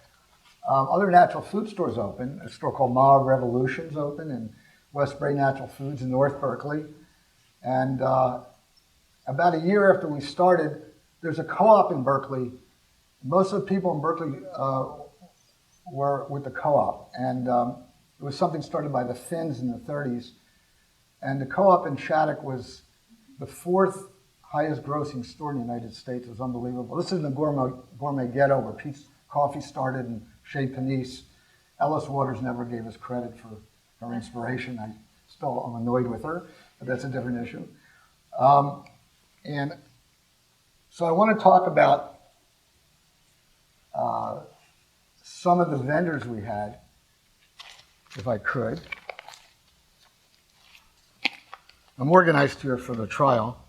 Other natural food stores open. A store called Ma Revolution's open, and Westbury Natural Foods in North Berkeley. And about a year after we started, there's a co-op in Berkeley. Most of the people in Berkeley were with the co-op, and it was something started by the Finns in the 30s. And the co-op in Shattuck was the fourth highest grossing store in the United States. It was unbelievable. This is in the gourmet ghetto where Pete's Coffee started and Chez Panisse. Ellis Waters never gave us credit for her inspiration. I'm annoyed with her, but that's a different issue. And so I want to talk about some of the vendors we had, if I could. I'm organized here for the trial.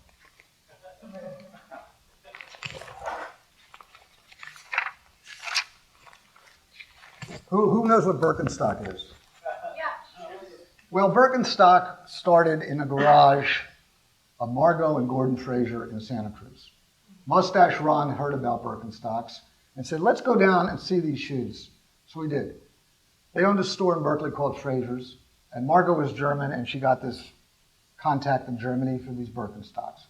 Who knows what Birkenstock is? Yeah. Well, Birkenstock started in a garage of Margot and Gordon Fraser in Santa Cruz. Mustache Ron heard about Birkenstocks and said, let's go down and see these shoes. So we did. They owned a store in Berkeley called Fraser's, and Margot was German, and she got this contact in Germany for these Birkenstocks.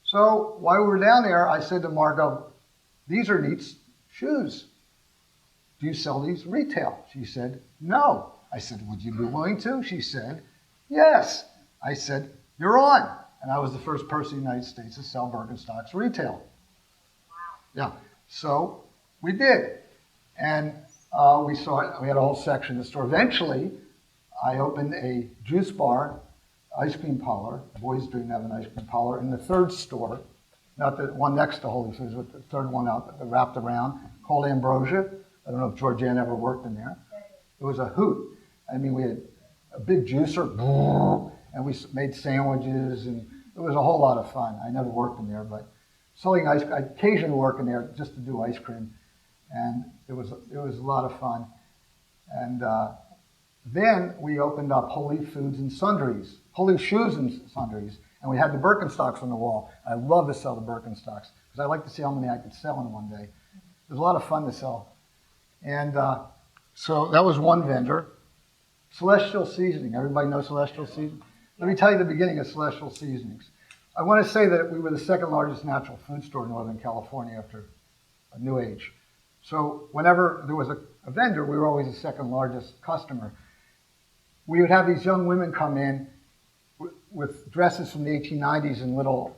So while we were down there, I said to Margot, these are neat shoes. Do you sell these retail? She said, no. I said, would you be willing to? She said, yes. I said, you're on. And I was the first person in the United States to sell Birkenstocks retail. Wow. Yeah. So we did. And we had a whole section in the store. Eventually, I opened a juice bar, ice cream parlor. The boys didn't have an ice cream parlor. In the third store, not the one next to Holy Foods, but the third one out that wrapped around, called Ambrosia. I don't know if Georgianne ever worked in there. It was a hoot. I mean, we had a big juicer, and we made sandwiches, and it was a whole lot of fun. I never worked in there, but selling ice cream, I occasionally work in there just to do ice cream, and it was a lot of fun. And then we opened up Holy Foods and Sundries, Holy Shoes and Sundries, and we had the Birkenstocks on the wall. I love to sell the Birkenstocks because I like to see how many I could sell in one day. It was a lot of fun to sell. And so that was one vendor. Celestial Seasoning. Everybody knows Celestial Seasoning? Let me tell you the beginning of Celestial Seasonings. I want to say that we were the second largest natural food store in Northern California after New Age. So whenever there was a vendor, we were always the second largest customer. We would have these young women come in with dresses from the 1890s and little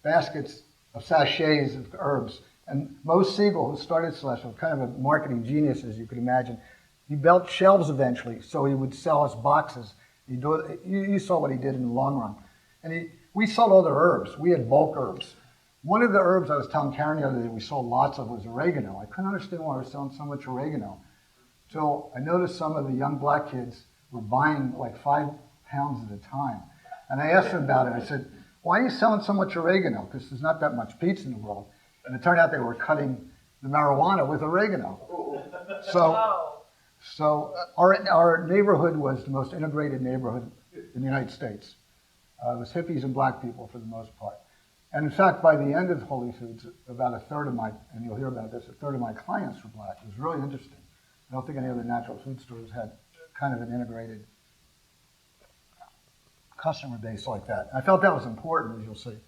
baskets of sachets of herbs. And Mo Siegel, who started Celestial, kind of a marketing genius, as you could imagine, he built shelves eventually, so he would sell us boxes. You saw what he did in the long run. And we sold other herbs. We had bulk herbs. One of the herbs I was telling Karen the other day we sold lots of was oregano. I couldn't understand why we were selling so much oregano. Till I noticed some of the young black kids were buying like 5 pounds at a time. And I asked them about it. I said, why are you selling so much oregano? Because there's not that much pizza in the world. And it turned out they were cutting the marijuana with oregano. So our neighborhood was the most integrated neighborhood in the United States. It was hippies and black people for the most part. And in fact, by the end of Holy Foods, about a third of my, and you'll hear about this, a third of my clients were black. It was really interesting. I don't think any other natural food stores had kind of an integrated customer base like that. I felt that was important, as you'll see.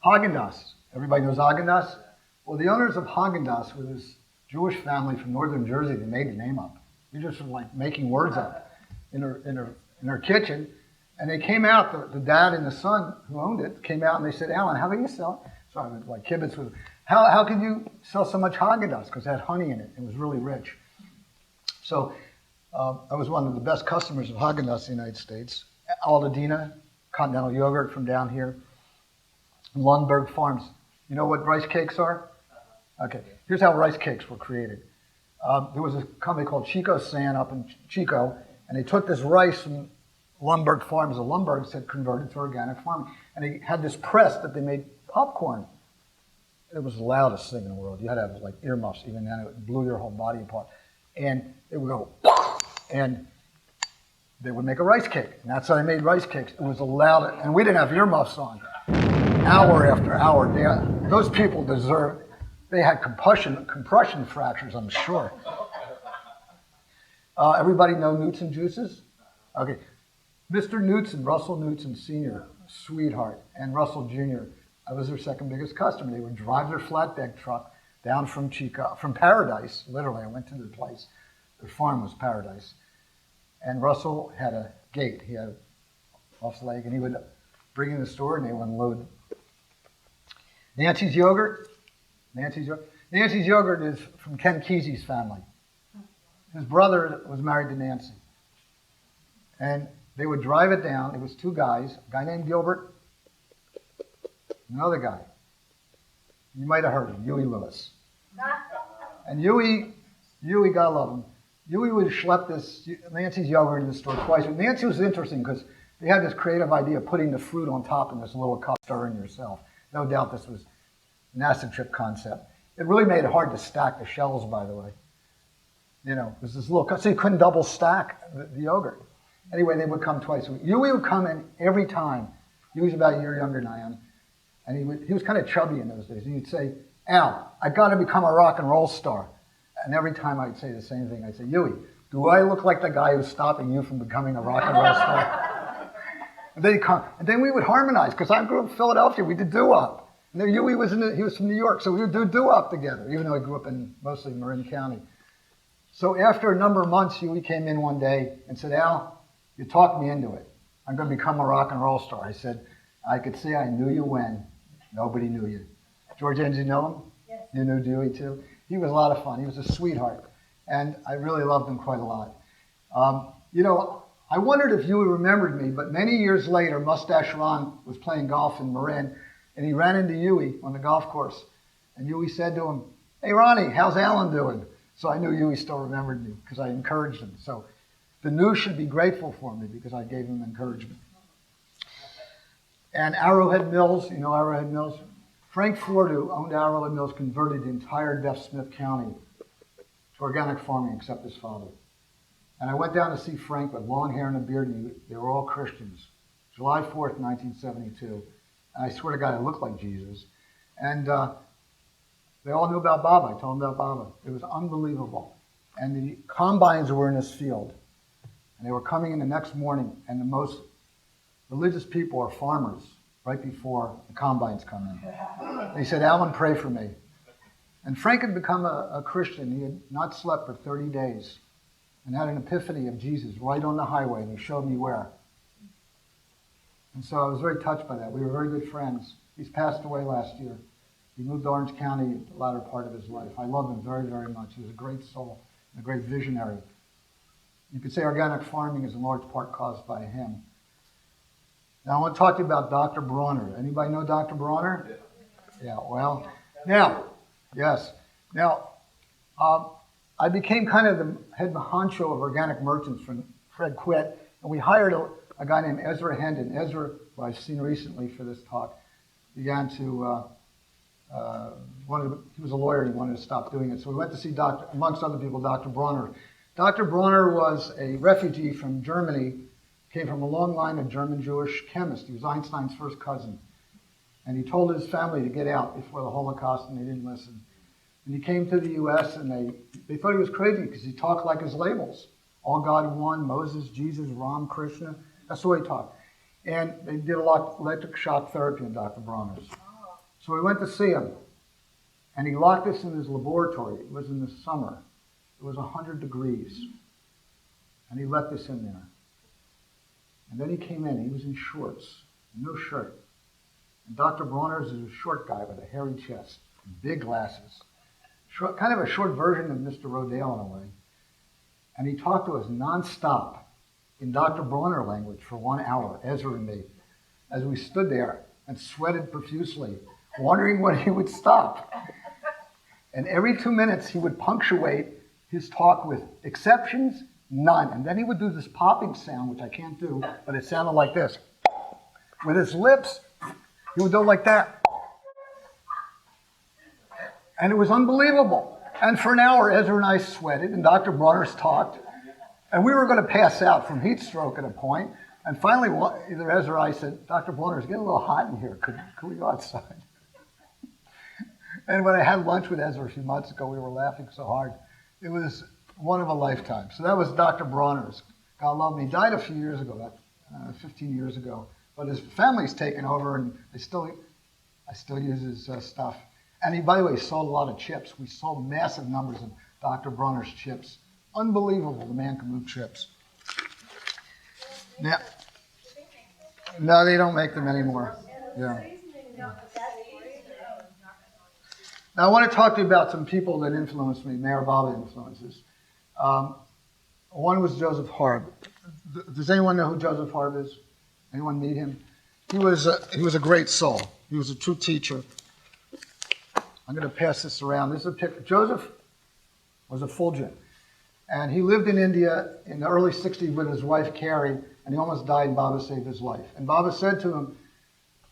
Haagen Dazs. Everybody knows Haagen Dazs? Well, the owners of Haagen Dazs were this Jewish family from northern Jersey that made the name up. They just were like making words up in her kitchen. And they came out, the dad and the son who owned it came out and they said, Alan, how can you sell? So I was like kibitz with, how can you sell so much Haagen Dazs? Because it had honey in it. It was really rich. So I was one of the best customers of Haagen Dazs in the United States. Altadena, Continental Yogurt from down here. Lundberg Farms. You know what rice cakes are? Okay, here's how rice cakes were created. There was a company called Chico San up in Chico, and they took this rice from Lundberg Farms. The Lundbergs had converted to organic farming, and they had this press that they made popcorn. It was the loudest thing in the world. You had to have like earmuffs, even then it blew your whole body apart. And it would go, and they would make a rice cake, and that's how they made rice cakes. It was the loudest, and we didn't have earmuffs on. Hour after hour, those people deserved They had compression fractures, I'm sure. Everybody know Newts and Juices? Okay. Mr. Knutson, Russell Knutson Sr., sweetheart, and Russell Jr., I was their second biggest customer. They would drive their flatbed truck down from Paradise, literally. I went to their place. Their farm was Paradise. And Russell had a gate. He had off leg, and he would bring in the store, and they would unload. Nancy's Yogurt. Nancy's Yogurt is from Ken Kesey's family. His brother was married to Nancy. And they would drive it down. It was two guys, a guy named Gilbert, another guy. You might have heard him, Huey Lewis. And Huey, God love him, Huey would schlep this Nancy's Yogurt in the store twice. But Nancy was interesting because they had this creative idea of putting the fruit on top in this little cup, stirring yourself. No doubt this was an acid trip concept. It really made it hard to stack the shells, by the way. You know, it was this little cup, so you couldn't double stack the yogurt. Anyway, they would come twice a week. Huey would come in every time. He was about a year younger than I am. And he was kind of chubby in those days. And he'd say, Al, I got to become a rock and roll star. And every time I'd say the same thing. I'd say, Huey, do I look like the guy who's stopping you from becoming a rock and roll star? And then he'd come. And then we would harmonize, because I grew up in Philadelphia. We did doo-wop. And then Huey he was from New York, so we would do doo-wop together, even though I grew up in mostly Marin County. So after a number of months, Huey came in one day and said, Al, you talked me into it. I'm going to become a rock and roll star. I said, I could say I knew you when nobody knew you. George, did you know him? Yes. You knew Dewey too? He was a lot of fun. He was a sweetheart. And I really loved him quite a lot. You know, I wondered if Huey remembered me, but many years later, Mustache Ron was playing golf in Marin, and he ran into Huey on the golf course. And Huey said to him, hey, Ronnie, how's Alan doing? So I knew Huey still remembered me because I encouraged him. So the new should be grateful for me because I gave him encouragement. And Arrowhead Mills, you know Arrowhead Mills? Frank Ford, who owned Arrowhead Mills, converted the entire Deaf Smith County to organic farming except his father. And I went down to see Frank with long hair and a beard, and they were all Christians. July 4th, 1972. And I swear to God, I looked like Jesus. And they all knew about Baba. I told them about Baba. It was unbelievable. And the combines were in this field. And they were coming in the next morning, and the most religious people are farmers right before the combines come in. They said, Alan, pray for me. And Frank had become a Christian. He had not slept for 30 days and had an epiphany of Jesus right on the highway, and he showed me where. And so I was very touched by that. We were very good friends. He's passed away last year. He moved to Orange County the latter part of his life. I love him very, very much. He was a great soul, a great visionary. You could say organic farming is in large part caused by him. Now I want to talk to you about Dr. Bronner. Anybody know Dr. Bronner? Yeah, well, now, yes. Now, I became kind of the head honcho of organic merchants when Fred quit, and we hired a guy named Ezra Hendon. Ezra, who I've seen recently for this talk, began to, he was a lawyer and he wanted to stop doing it. So we went to see, amongst other people, Dr. Bronner. Dr. Bronner was a refugee from Germany, came from a long line of German Jewish chemists. He was Einstein's first cousin. And he told his family to get out before the Holocaust, and they didn't listen. And he came to the U.S., and they thought he was crazy because he talked like his labels. All God One, Moses, Jesus, Ram, Krishna. That's the way he talked. And they did a lot of electric shock therapy in Dr. Bronner's. So we went to see him, and he locked us in his laboratory. It was in the summer. It was 100 degrees, and he let us in there. And then he came in. He was in shorts, and no shirt. And Dr. Bronner's is a short guy with a hairy chest, and big glasses. Short, kind of a short version of Mr. Rodale in a way. And he talked to us nonstop in Dr. Bronner language for 1 hour, Ezra and me, as we stood there and sweated profusely, wondering when he would stop. And every 2 minutes, he would punctuate his talk with exceptions, none. And then he would do this popping sound, which I can't do, but it sounded like this. With his lips, he would go like that. And it was unbelievable. And for an hour, Ezra and I sweated, and Dr. Bronner's talked. And we were going to pass out from heat stroke at a point. And finally, either Ezra or I said, Dr. Bronner, it's getting a little hot in here. Could we go outside? And when I had lunch with Ezra a few months ago, we were laughing so hard. It was one of a lifetime. So that was Dr. Bronner's. God love him. He died a few years ago, 15 years ago. But his family's taken over, and I still use his stuff. And he, by the way, sold a lot of chips. We sold massive numbers of Dr. Bronner's chips. Unbelievable, the man can move chips. Now, no, they don't make them anymore. Yeah. Now, I want to talk to you about some people that influenced me, Meherabode influences. One was Joseph Harb. Does anyone know who Joseph Harb is? Anyone meet him? He was a great soul. He was a true teacher. I'm going to pass this around. This is a picture. Joseph was a Fulgent. And he lived in India in the early 60s with his wife, Carrie, and he almost died, and Baba saved his life. And Baba said to him,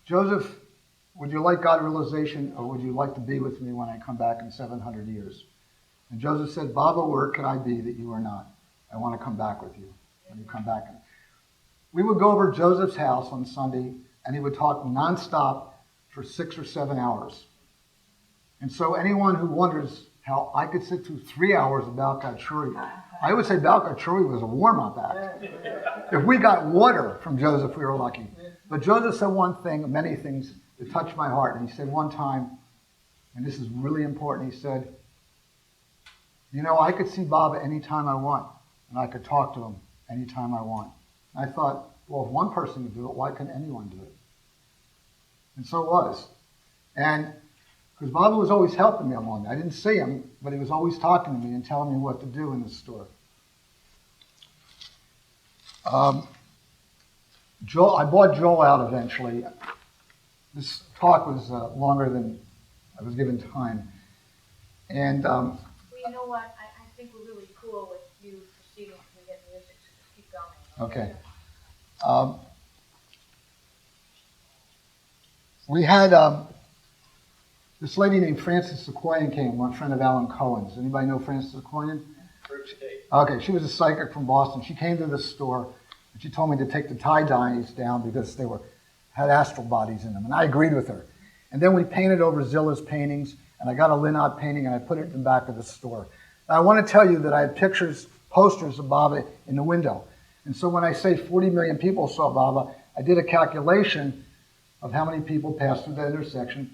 Joseph, would you like God realization, or would you like to be with me when I come back in 700 years? And Joseph said, Baba, where could I be that you are not? I want to come back with you when you come back. We would go over to Joseph's house on Sunday, and he would talk nonstop for 6 or 7 hours. And so anyone who wonders how I could sit through 3 hours of Balkat Shuri, I would say Balkat Shuri was a warm-up act. If we got water from Joseph, we were lucky. But Joseph said one thing, many things, that touched my heart. And he said one time, and this is really important, he said, you know, I could see Baba anytime I want, and I could talk to him anytime I want. And I thought, well, if one person could do it, why couldn't anyone do it? And so it was. And because Baba was always helping me along. I didn't see him, but he was always talking to me and telling me what to do in the store. I bought Joel out eventually. This talk was longer than I was given time. And well, you know what? I think we're really cool with you proceeding to get music, so just keep going. Okay. We had this lady named Frances Sequoian came, one friend of Alan Cohen's. Anybody know Frances Sequoian? Okay, she was a psychic from Boston. She came to the store, and she told me to take the tie-dyes down because they had astral bodies in them, and I agreed with her. And then we painted over Zilla's paintings, and I got a Linod painting, and I put it in the back of the store. Now, I want to tell you that I had posters of Baba in the window. And so when I say 40 million people saw Baba, I did a calculation of how many people passed through the intersection,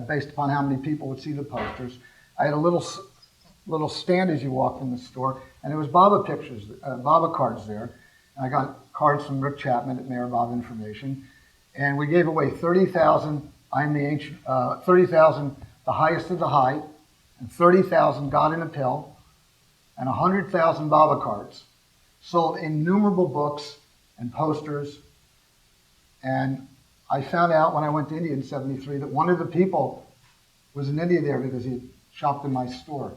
based upon how many people would see the posters. I had a little stand as you walked in the store, and there was Baba pictures, Baba cards there. And I got cards from Rick Chapman at Meherabode Information, and we gave away 30,000. I'm the ancient 30,000, the highest of the high, and 30,000 God in a pill, and 100,000 Baba cards. Sold innumerable books and posters, and I found out when I went to India in '73 that one of the people was in India there because he shopped in my store.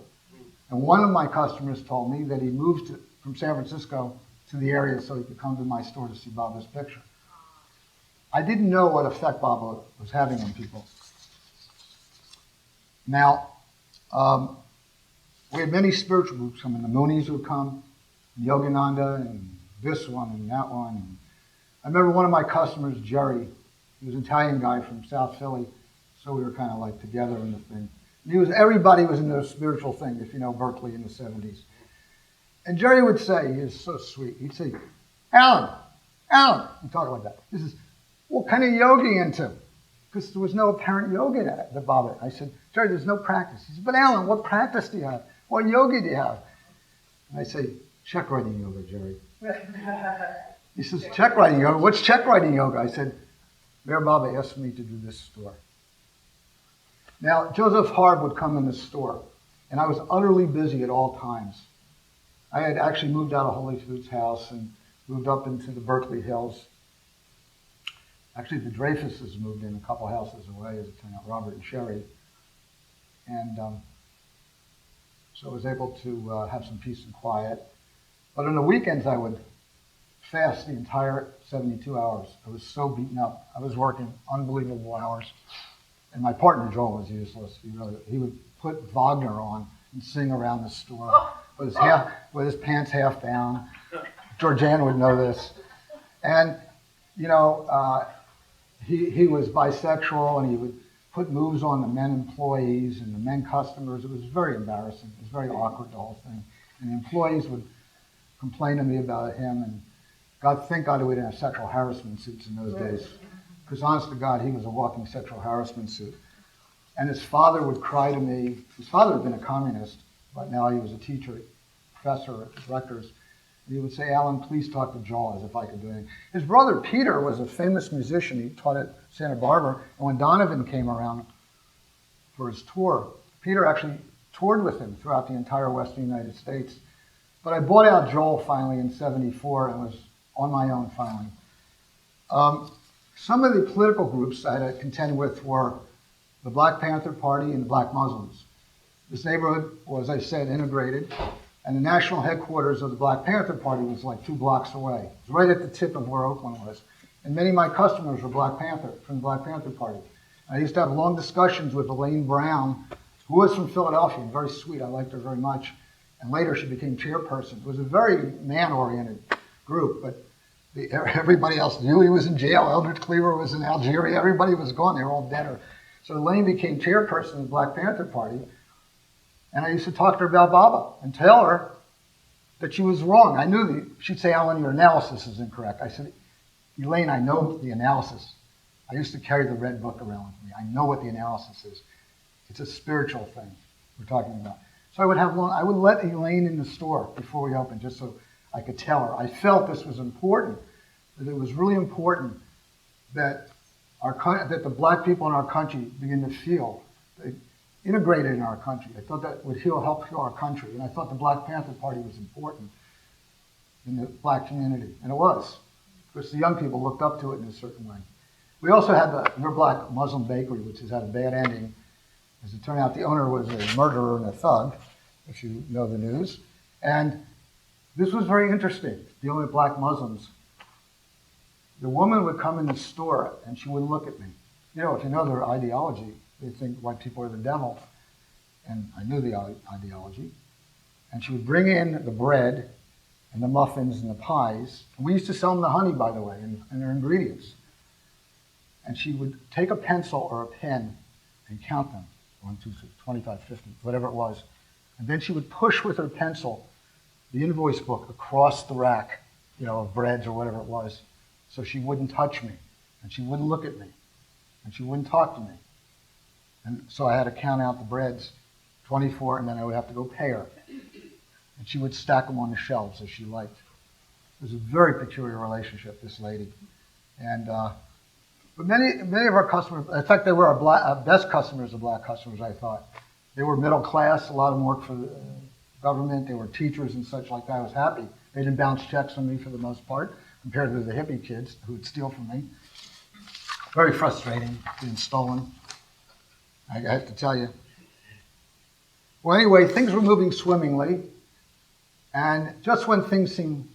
And one of my customers told me that he moved from San Francisco to the area so he could come to my store to see Baba's picture. I didn't know what effect Baba was having on people. Now, we had many spiritual groups come in. The Moonies would come, and Yogananda, and this one, and that one. And I remember one of my customers, Jerry. He was an Italian guy from South Philly, so we were kind of like together in the thing. And everybody was into a spiritual thing, if you know Berkeley in the 70s. And Jerry would say, he was so sweet, he'd say, Alan, he'd talk like that. He says, what kind of yoga you into? Because there was no apparent yoga that Baba. I said, Jerry, there's no practice. He said, but Alan, what practice do you have? What yoga do you have? And I say, check writing yoga, Jerry. He says, check writing yoga? What's check writing yoga? I said, Meher Baba asked me to do this store. Now, Joseph Harb would come in the store, and I was utterly busy at all times. I had actually moved out of Holy Foods house and moved up into the Berkeley Hills. Actually, the Dreyfuses moved in a couple houses away, as it turned out, Robert and Sherry. And so I was able to have some peace and quiet. But on the weekends, I would fast the entire 72 hours. I was so beaten up. I was working unbelievable hours. And my partner, Joel, was useless. He would put Wagner on and sing around the store with his pants half down. Georgiana would know this. And, he was bisexual, and he would put moves on the men employees and the men customers. It was very embarrassing. It was very awkward, the whole thing. And the employees would complain to me about him, and thank God we didn't have sexual harassment suits in those days. Because honest to God, he was a walking sexual harassment suit. And his father would cry to me. His father had been a communist, but now he was a teacher, professor at Rutgers. And he would say, Alan, please talk to Joel, as if I could do anything. His brother Peter was a famous musician. He taught at Santa Barbara. And when Donovan came around for his tour, Peter actually toured with him throughout the entire western United States. But I bought out Joel finally in '74 and was on my own finally. Some of the political groups I had to contend with were the Black Panther Party and the Black Muslims. This neighborhood was, as I said, integrated, and the national headquarters of the Black Panther Party was like 2 blocks away. It was right at the tip of where Oakland was. And many of my customers were Black Panther, from the Black Panther Party. I used to have long discussions with Elaine Brown, who was from Philadelphia, and very sweet. I liked her very much. And later she became chairperson. It was a very man-oriented group, but everybody else knew he was in jail. Eldridge Cleaver was in Algeria. Everybody was gone. They were all dead. So Elaine became chairperson of the Black Panther Party. And I used to talk to her about Baba and tell her that she was wrong. I knew she'd say, Alan, your analysis is incorrect. I said, Elaine, I know the analysis. I used to carry the red book around with me. I know what the analysis is. It's a spiritual thing we're talking about. So I would let Elaine in the store before we opened, just so I could tell her. I felt this was important, that it was really important that that the black people in our country begin to feel integrated in our country. I thought that would help heal our country, and I thought the Black Panther Party was important in the black community, and it was, because the young people looked up to it in a certain way. We also had the Your Black Muslim Bakery, which has had a bad ending. As it turned out, the owner was a murderer and a thug, if you know the news. And this was very interesting, dealing with black Muslims. The woman would come in the store and she wouldn't look at me. You know, if you know their ideology, they think white people are the devil. And I knew the ideology. And she would bring in the bread and the muffins and the pies. And we used to sell them the honey, by the way, and their ingredients. And she would take a pencil or a pen and count them. 1, 2, 3, 25, 50, whatever it was. And then she would push with her pencil the invoice book across the rack, you know, of breads or whatever it was, so she wouldn't touch me, and she wouldn't look at me, and she wouldn't talk to me. And so I had to count out the breads, 24, and then I would have to go pay her. And she would stack them on the shelves as she liked. It was a very peculiar relationship, this lady. And but many of our customers, in fact, they were our best customers, the black customers, I thought. They were middle class, a lot of them worked for the government, they were teachers and such like that. I was happy. They didn't bounce checks on me for the most part, compared to the hippie kids who would steal from me. Very frustrating, being stolen, I have to tell you. Well, anyway, things were moving swimmingly, and just when things seemed,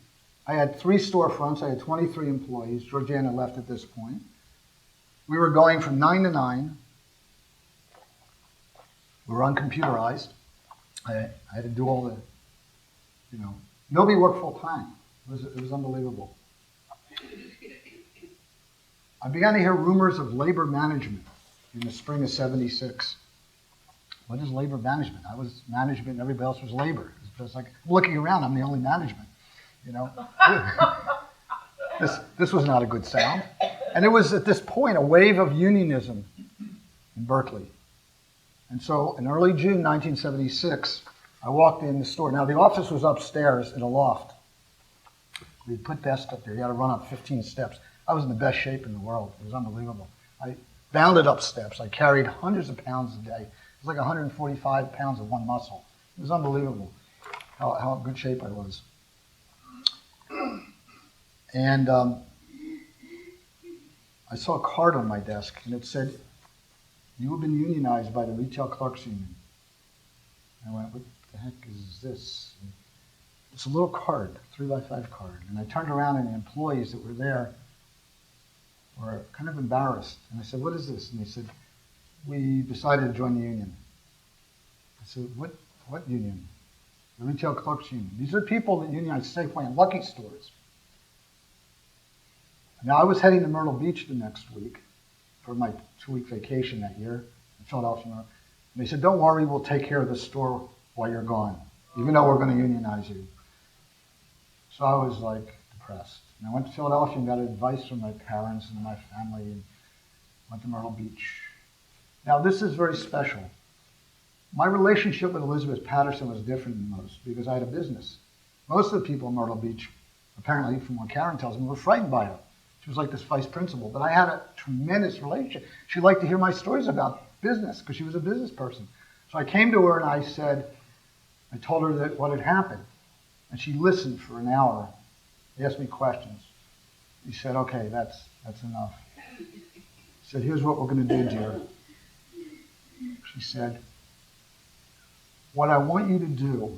I had 3 storefronts, I had 23 employees. Georgiana left at this point. We were going from 9 to 9. We were uncomputerized. I had to do all the, you know, nobody worked full time. It was unbelievable. I began to hear rumors of labor management in the spring of '76. What is labor management? I was management and everybody else was labor. It was like, looking around, I'm the only management, you know. This was not a good sound. And it was at this point a wave of unionism in Berkeley. And so in early June 1976, I walked in the store. Now the office was upstairs in a loft. We'd put desks up there. You had to run up 15 steps. I was in the best shape in the world. It was unbelievable. I bounded up steps. I carried hundreds of pounds a day. It was like 145 pounds of one muscle. It was unbelievable how in good shape I was. And I saw a card on my desk, and it said, "You have been unionized by the Retail Clerks Union." And I went, what the heck is this? And it's a little card, 3x5 card. And I turned around, and the employees that were there were kind of embarrassed. And I said, what is this? And they said, we decided to join the union. I said, what union? The Retail Clerks Union. These are people that unionize Safeway and Lucky stores. Now, I was heading to Myrtle Beach the next week for my 2-week vacation that year in Philadelphia. And they said, don't worry, we'll take care of the store while you're gone, even though we're going to unionize you. So I was like depressed. And I went to Philadelphia and got advice from my parents and my family and went to Myrtle Beach. Now this is very special. My relationship with Elizabeth Patterson was different than most because I had a business. Most of the people in Myrtle Beach, apparently from what Karen tells me, were frightened by her. She was like this vice principal, but I had a tremendous relationship. She liked to hear my stories about business because she was a business person. So I came to her and I told her that what had happened. And she listened for an hour. She asked me questions. She said, okay, that's enough. She said, here's what we're going to do, dear. She said, what I want you to do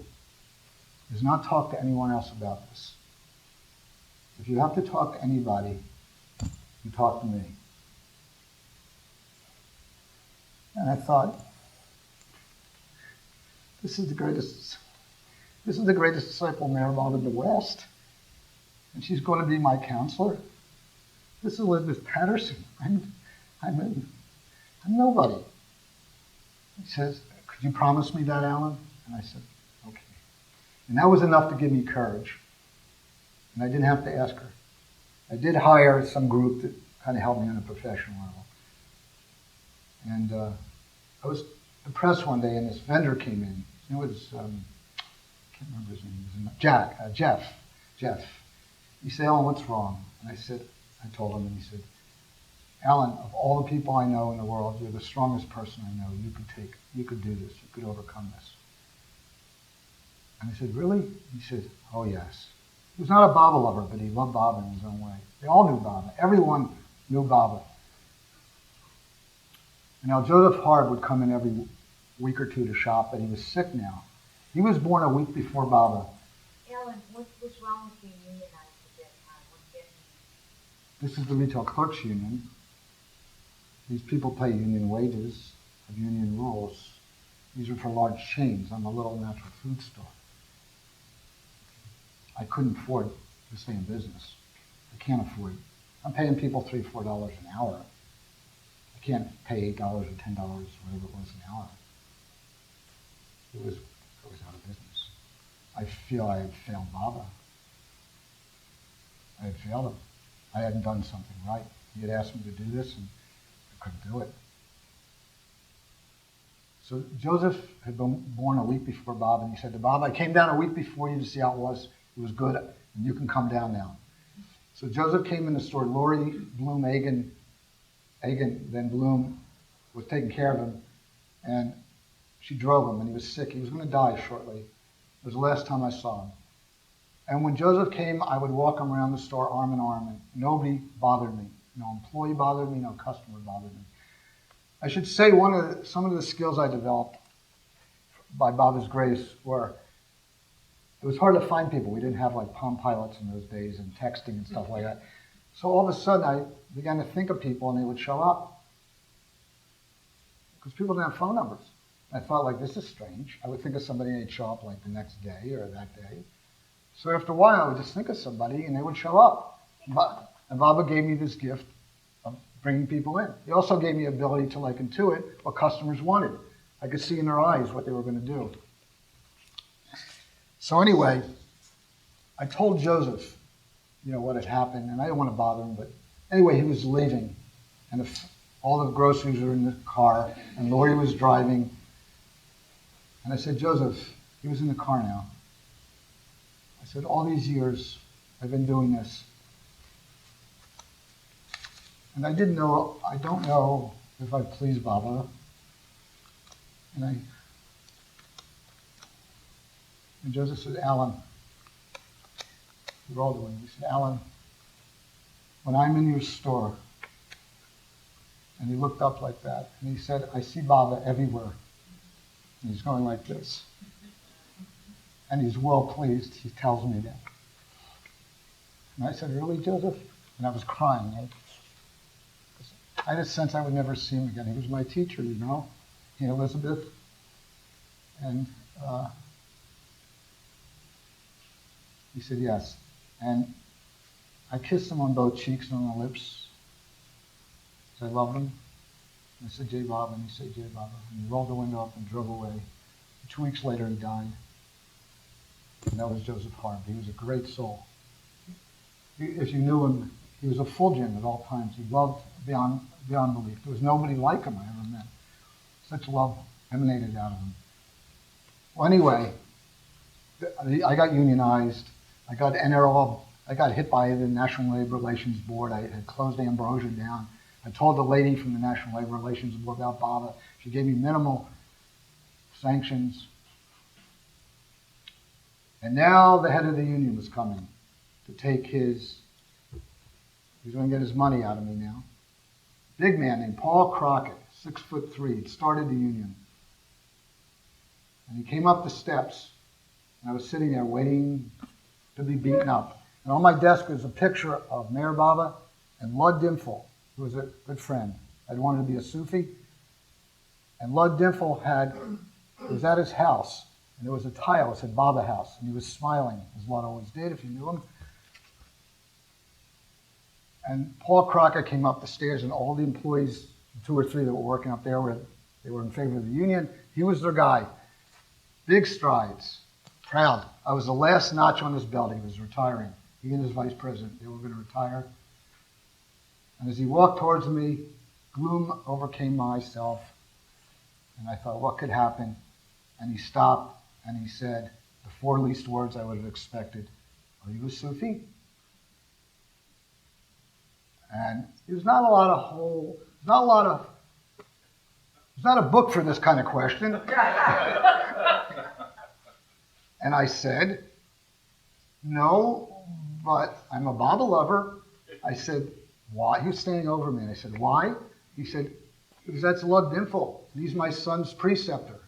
is not talk to anyone else about this. If you have to talk to anybody, you talk to me. And I thought, this is the greatest disciple Meherabode in the West. And she's going to be my counselor. This is Elizabeth Patterson. I'm nobody. He says, could you promise me that, Alan? And I said, okay. And that was enough to give me courage. And I didn't have to ask her. I did hire some group that kind of helped me on a professional level. And I was depressed one day, and this vendor came in. It was, I can't remember his name. Jeff. He said, Alan, what's wrong? And I told him, and he said, Alan, of all the people I know in the world, you're the strongest person I know. You could do this. You could overcome this. And I said, really? He said, oh, yes. He was not a Baba lover, but he loved Baba in his own way. They all knew Baba. Everyone knew Baba. And now Joseph Harb would come in every week or two to shop, but he was sick now. He was born a week before Baba. Alan, what's wrong with being unionized at that time? What's getting This is the Retail Clerks Union. These people pay union wages, have union rules. These are for large chains. I'm a little natural food store. I couldn't afford to stay in business. I can't afford it. I'm paying people $3, $4 an hour. I can't pay $8 or $10, whatever it was an hour. It was out of business. I feel I had failed Baba. I had failed him. I hadn't done something right. He had asked me to do this, and I couldn't do it. So Joseph had been born a week before Baba, and he said to Baba, I came down a week before you to see how it was. It was good, and you can come down now. So Joseph came in the store. Lori Bloom Haagen, then Bloom, was taking care of him, and she drove him, and he was sick. He was going to die shortly. It was the last time I saw him. And when Joseph came, I would walk him around the store arm in arm, and nobody bothered me. No employee bothered me, no customer bothered me. I should say some of the skills I developed by Baba's grace were, it was hard to find people. We didn't have like Palm Pilots in those days and texting and stuff like that. So all of a sudden I began to think of people and they would show up. Because people didn't have phone numbers. I thought like, this is strange. I would think of somebody and they'd show up like the next day or that day. So after a while I would just think of somebody and they would show up. And Baba gave me this gift of bringing people in. He also gave me the ability to like intuit what customers wanted. I could see in their eyes what they were going to do. So anyway, I told Joseph, what had happened, and I didn't want to bother him, but anyway, he was leaving, and all the groceries were in the car, and Lori was driving, and I said, Joseph, he was in the car now. I said, all these years I've been doing this, and I don't know if I pleased Baba, and Joseph said, Alan, we were all doing. He said, Alan, when I'm in your store, and he looked up like that, and he said, I see Baba everywhere. And he's going like this. And he's well pleased, he tells me that. And I said, really, Joseph? And I was crying. Right? I had a sense I would never see him again. He was my teacher, he and Elizabeth. And he said, yes. And I kissed him on both cheeks and on the lips. I loved him. I said, Jai Baba, and he said, Jai Baba. And he rolled the window up and drove away. 2 weeks later, he died. And that was Joseph Harb. He was a great soul. If you knew him, he was a fulgent at all times. He loved beyond belief. There was nobody like him I ever met. Such love emanated out of him. Well, anyway, I got unionized. I got NRL. I got hit by the National Labor Relations Board. I had closed Ambrosia down. I told the lady from the National Labor Relations Board about Baba. She gave me minimal sanctions. And now the head of the union was coming to take his, he's going to get his money out of me now. Big man named Paul Crockett, 6'3", had started the union. And he came up the steps, and I was sitting there waiting to be beaten up. And on my desk was a picture of Meherabode and Lud Dimphal, who was a good friend. I'd wanted to be a Sufi. And Lud Dimphal was at his house, and there was a tile that said Baba House, and he was smiling, as Lud always did, if you knew him. And Paul Crockett came up the stairs, and all the employees, 2 or 3 that were working up there, they were in favor of the union. He was their guy. Big strides, proud. I was the last notch on his belt. He was retiring. He and his vice president, they were going to retire. And as he walked towards me, gloom overcame myself. And I thought, what could happen? And he stopped, and he said, the 4 least words I would have expected, are you a Sufi? And there's not a book for this kind of question. And I said, no, but I'm a Baba lover. I said, why? He was standing over me, and I said, why? He said, because that's Lud Dimphal. He's my son's preceptor.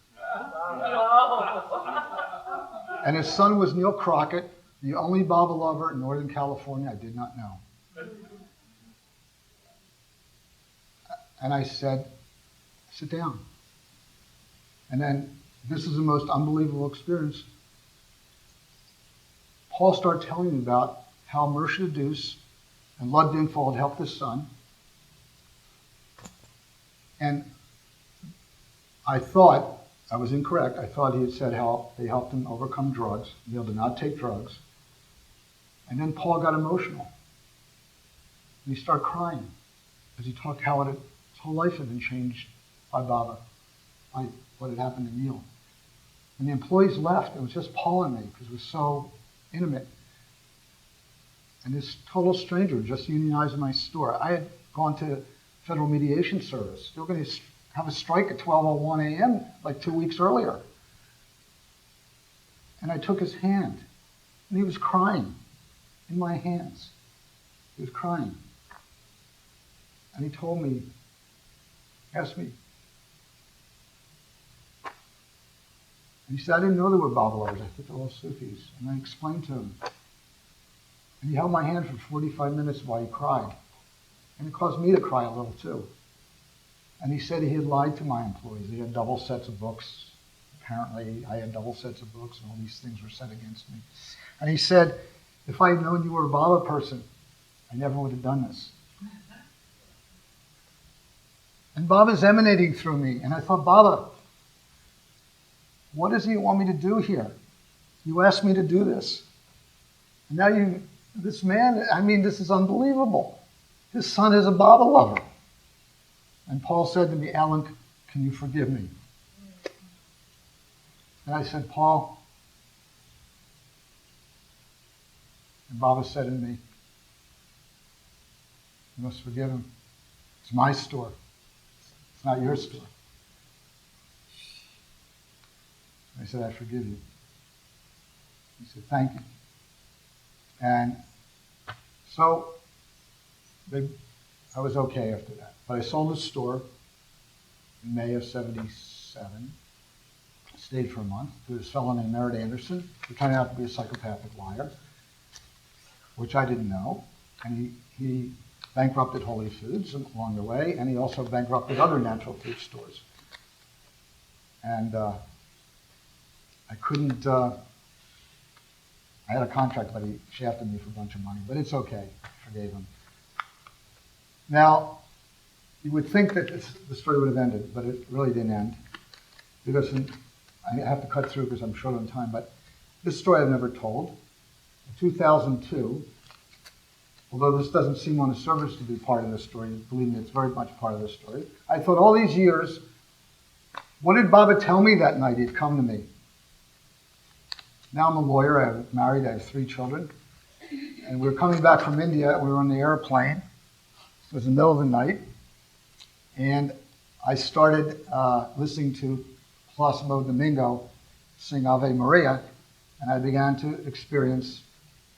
And his son was Neil Crockett, the only Baba lover in Northern California I did not know. And I said, sit down. And then, this is the most unbelievable experience. Paul started telling me about how Murshid Adus and Lud Dimphal had helped his son. And I thought, I was incorrect, I thought he had said how they helped him overcome drugs. Neil did not take drugs. And then Paul got emotional. And he started crying as he talked how his whole life had been changed by Baba, by what had happened to Neil. And the employees left. It was just Paul and me because it was so intimate. And this total stranger just unionized in my store. I had gone to Federal Mediation Service. They were going to have a strike at 12:01 a.m. like 2 weeks earlier. And I took his hand, and he was crying in my hands. He was crying. And he told me, asked me, and he said, I didn't know there were Baba lovers. I thought they were all Sufis. And I explained to him. And he held my hand for 45 minutes while he cried. And it caused me to cry a little too. And he said he had lied to my employees. He had double sets of books. Apparently, I had double sets of books, and all these things were set against me. And he said, if I had known you were a Baba person, I never would have done this. And Baba's emanating through me. And I thought, Baba, what does he want me to do here? You asked me to do this. And now this man, I mean, this is unbelievable. His son is a Baba lover. And Paul said to me, Alan, can you forgive me? And I said, Paul. And Baba said to me, you must forgive him. It's my store. It's not your store. I said, I forgive you. He said, thank you. And so I was okay after that. But I sold the store in May of '77. Stayed for a month to this fellow named Merritt Anderson, who turned out to be a psychopathic liar, which I didn't know. And he bankrupted Holy Foods along the way, and he also bankrupted other natural food stores. And I couldn't, I had a contract, but he shafted me for a bunch of money, but it's okay. I forgave him. Now, You would think that the story would have ended, but it really didn't end. Because I have to cut through because I'm short on time, but this story I've never told. In 2002, although this doesn't seem on the surface to be part of the story, believe me, it's very much part of the story. I thought all these years, what did Baba tell me that night? He'd come to me. Now I'm a lawyer, I'm married, I have 3 children. And we were coming back from India, we were on the airplane. It was the middle of the night. And I started listening to Plácido Domingo sing Ave Maria, and I began to experience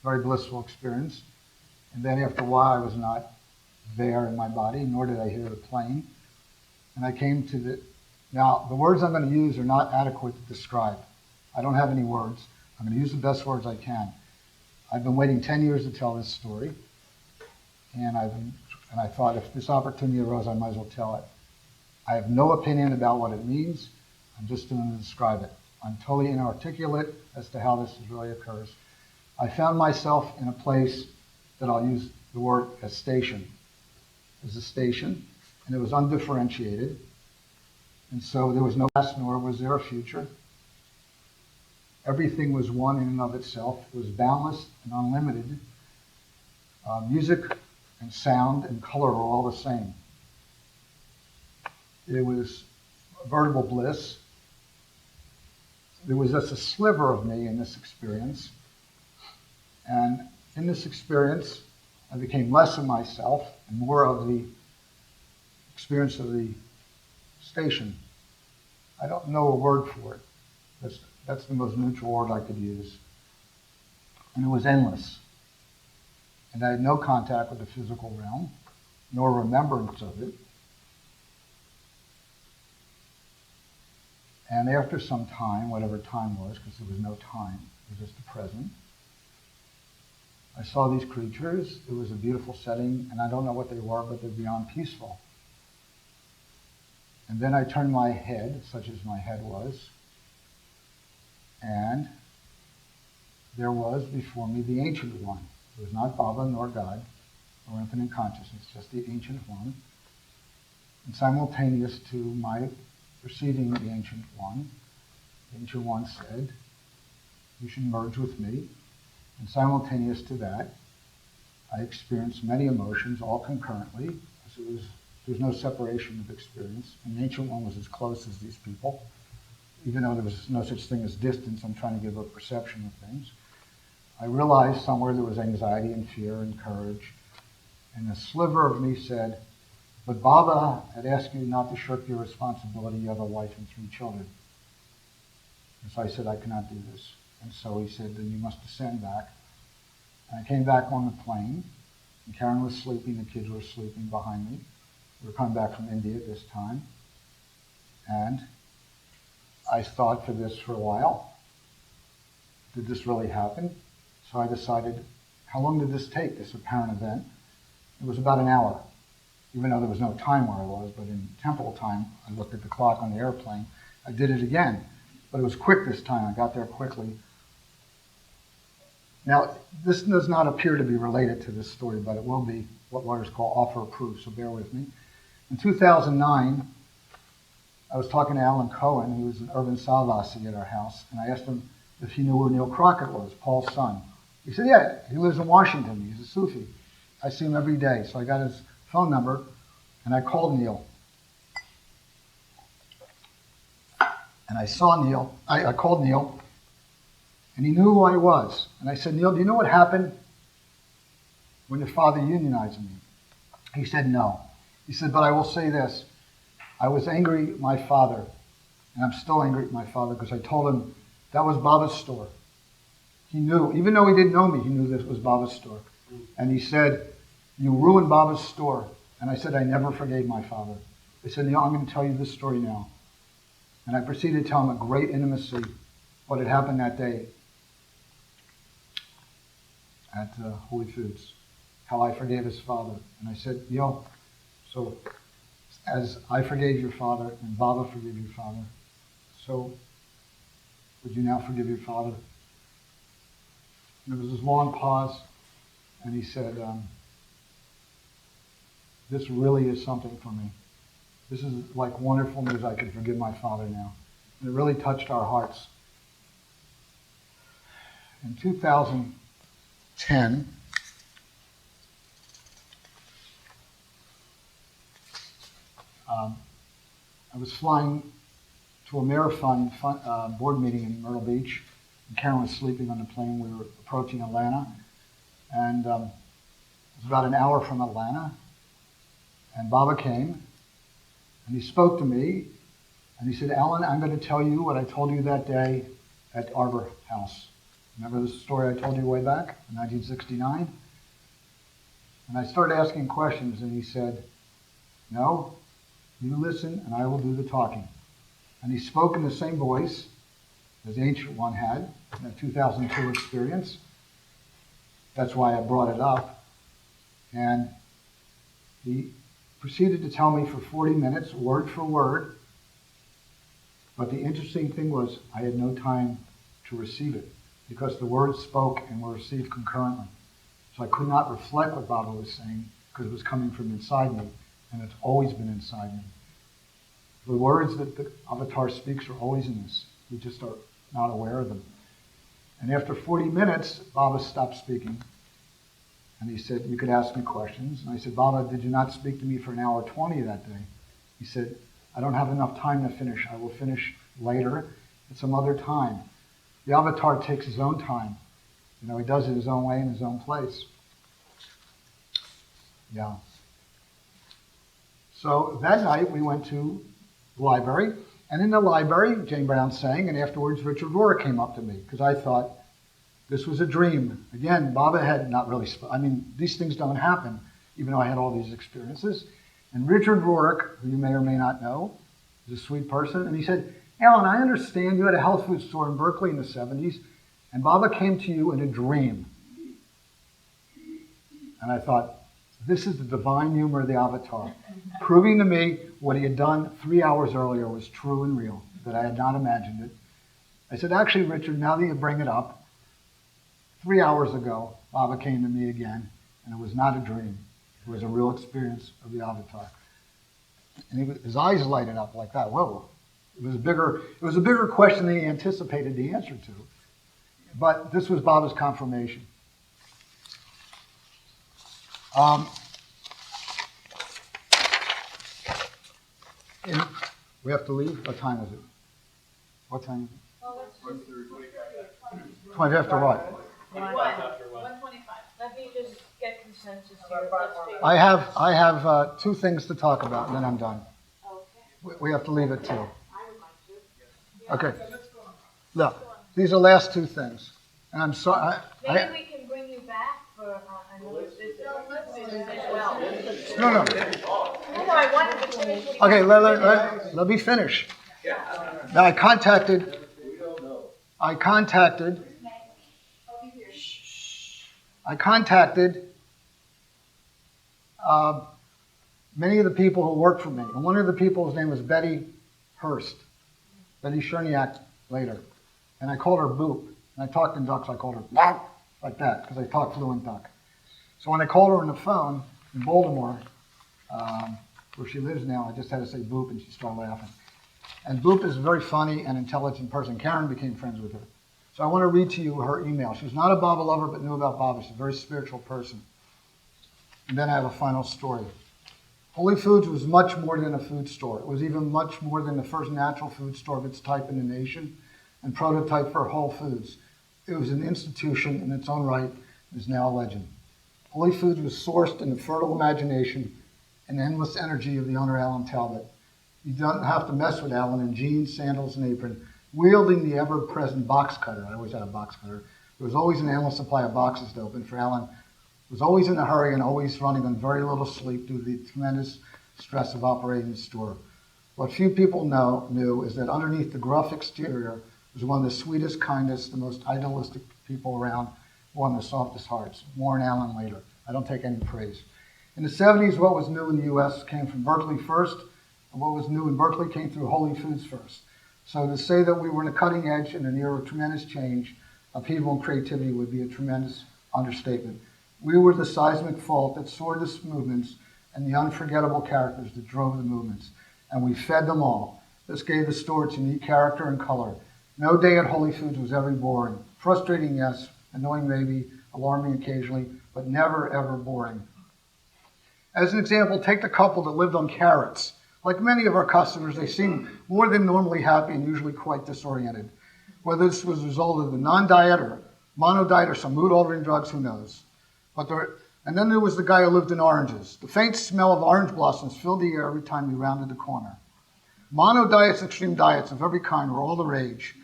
a very blissful experience. And then after a while, I was not there in my body, nor did I hear the plane. And I came to the... Now, the words I'm going to use are not adequate to describe. I don't have any words. I'm going to use the best words I can. I've been waiting 10 years to tell this story, and I thought if this opportunity arose, I might as well tell it. I have no opinion about what it means. I'm just going to describe it. I'm totally inarticulate as to how this really occurs. I found myself in a place that I'll use the word as station. It was a station, and it was undifferentiated. And so there was no past, nor was there a future. Everything was one in and of itself. It was boundless and unlimited. Music and sound and color were all the same. It was veritable bliss. There was just a sliver of me in this experience. And in this experience, I became less of myself and more of the experience of the station. I don't know a word for it. That's the most neutral word I could use. And it was endless. And I had no contact with the physical realm, nor remembrance of it. And after some time, whatever time was, because there was no time, it was just the present, I saw these creatures. It was a beautiful setting, and I don't know what they were, but they're beyond peaceful. And then I turned my head, such as my head was, and there was before me the Ancient One. It was not Baba nor God or infinite consciousness, just the Ancient One. And simultaneous to my perceiving the Ancient One said, "You should merge with me." And simultaneous to that, I experienced many emotions, all concurrently. So there was no separation of experience. And the Ancient One was as close as these people. Even though there was no such thing as distance, I'm trying to give a perception of things. I realized somewhere there was anxiety and fear and courage. And a sliver of me said, "But Baba had asked you not to shirk your responsibility. You have a wife and 3 children." And so I said, "I cannot do this." And so he said, "Then you must descend back." And I came back on the plane, and Karen was sleeping, the kids were sleeping behind me. We were coming back from India at this time. And I thought for this for a while. Did this really happen? So I decided, how long did this take, this apparent event? It was about an hour, even though there was no time where I was, but in temporal time, I looked at the clock on the airplane. I did it again, but it was quick this time. I got there quickly. Now, this does not appear to be related to this story, but it will be what lawyers call offer of proof, so bear with me. In 2009, I was talking to Alan Cohen, who was an urban Salvasi at our house, and I asked him if he knew where Neil Crockett was, Paul's son. He said, "Yeah, he lives in Washington. He's a Sufi. I see him every day." So I got his phone number, and I called Neil. And I saw Neil. I called Neil, and he knew who I was. And I said, "Neil, do you know what happened when your father unionized me?" He said, "No." He said, "But I will say this. I was angry at my father, and I'm still angry at my father because I told him that was Baba's store. He knew, even though he didn't know me, he knew this was Baba's store. And he said, 'You ruined Baba's store.' And I said, 'I never forgave my father.' I said, 'Neil, I'm going to tell you this story now.' And I proceeded to tell him a great intimacy, what had happened that day at Holy Foods, how I forgave his father. And I said, 'Neil, so as I forgave your father and Baba forgave your father, so would you now forgive your father?' And there was this long pause, and he said, this really is something for me. This is like wonderful news. I can forgive my father now. And it really touched our hearts. In 2010, I was flying to a Marathon board meeting in Myrtle Beach, and Karen was sleeping on the plane. We were approaching Atlanta, and it was about an hour from Atlanta, and Baba came, and he spoke to me, and he said, Alan, I'm going to tell you what I told you that day at Arbor House. Remember the story I told you way back in 1969? And I started asking questions, and he said, no, you listen, and I will do the talking. And he spoke in the same voice as the Ancient One had in that 2002 experience. That's why I brought it up. And he proceeded to tell me for 40 minutes, word for word. But the interesting thing was I had no time to receive it because the words spoke and were received concurrently. So I could not reflect what Baba was saying because it was coming from inside me, and it's always been inside me. The words that the Avatar speaks are always in us. We just are not aware of them. And after 40 minutes, Baba stopped speaking. And he said, you could ask me questions. And I said, Baba, did you not speak to me for an hour 20 that day? He said, I don't have enough time to finish. I will finish later at some other time. The Avatar takes his own time. You know, he does it his own way in his own place. Yeah. So that night we went to the library. And in the library, Jane Brown sang, and afterwards Richard Rohr came up to me because I thought this was a dream. Again, Baba had not really, these things don't happen, even though I had all these experiences. And Richard Rohr, who you may or may not know, is a sweet person, and he said, Alan, I understand you had a health food store in Berkeley in the 70s, and Baba came to you in a dream. And I thought, this is the divine humor of the Avatar, proving to me what he had done 3 hours earlier was true and real, that I had not imagined it. I said, actually, Richard, now that you bring it up, 3 hours ago, Baba came to me again, and it was not a dream. It was a real experience of the Avatar. And his eyes lighted up like that. Whoa. It was a bigger question than he anticipated the answer to. But this was Baba's confirmation. We have to leave? What time is it? What time is it? Well, let's 20 after what? 125. Let me just get consensus here. Let's figure I have two things to talk about, and then I'm done. Okay. We have to leave at 2. I would like to. Okay. Look, these are the last two things. And I'm sorry. Maybe we can bring you back for another visit as well. No. No, I wanted to finish. Okay, let me finish. Now, I contacted many of the people who work for me. And one of the people's name was Betty Hurst, Betty Cherniak later. And I called her Boop. And I talked in ducks, I called her Boop, like that, because I talk fluent duck. So when I called her on the phone in Baltimore, where she lives now, I just had to say Boop, and she started laughing. And Boop is a very funny and intelligent person. Karen became friends with her. So I want to read to you her email. She's not a Baba lover, but knew about Baba. She's a very spiritual person. And then I have a final story. Holy Foods was much more than a food store. It was even much more than the first natural food store of its type in the nation and prototype for Whole Foods. It was an institution in its own right and is now a legend. Holy Foods was sourced in the fertile imagination and endless energy of the owner, Alan Talbot. You don't have to mess with Alan in jeans, sandals, and apron, wielding the ever-present box cutter. I always had a box cutter. There was always an endless supply of boxes to open for Alan. Was always in a hurry and always running on very little sleep due to the tremendous stress of operating the store. What few people knew is that underneath the gruff exterior was one of the sweetest, kindest, the most idealistic people around, one of the softest hearts. More on Alan later. I don't take any praise. In the 70s, what was new in the U.S. came from Berkeley first, and what was new in Berkeley came through Holy Foods first. So to say that we were in a cutting edge in an era of tremendous change, upheaval, and creativity would be a tremendous understatement. We were the seismic fault that soared the movements and the unforgettable characters that drove the movements, and we fed them all. This gave the store its unique character and color. No day at Holy Foods was ever boring. Frustrating, yes, annoying maybe, alarming occasionally, but never, ever boring. As an example, take the couple that lived on carrots. Like many of our customers, they seemed more than normally happy and usually quite disoriented. Whether this was a result of the non-diet or mono-diet or some mood-altering drugs, who knows? And then there was the guy who lived in oranges. The faint smell of orange blossoms filled the air every time we rounded the corner. Mono-diets, extreme diets of every kind were all the rage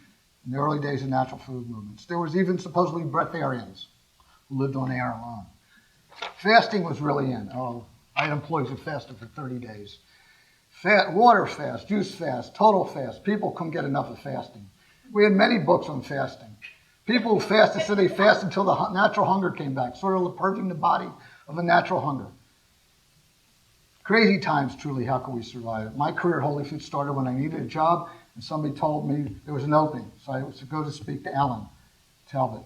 in the early days of natural food movements. There was even supposedly breatharians who lived on air alone. Fasting was really in. Oh, I had employees who fasted for 30 days. Water fast, juice fast, total fast. People couldn't get enough of fasting. We had many books on fasting. People who fasted said they fasted until the natural hunger came back, sort of purging the body of a natural hunger. Crazy times, truly. How could we survive it? My career at Holy Foods started when I needed a job, and somebody told me there was an opening. So I was to go to speak to Alan Talbot.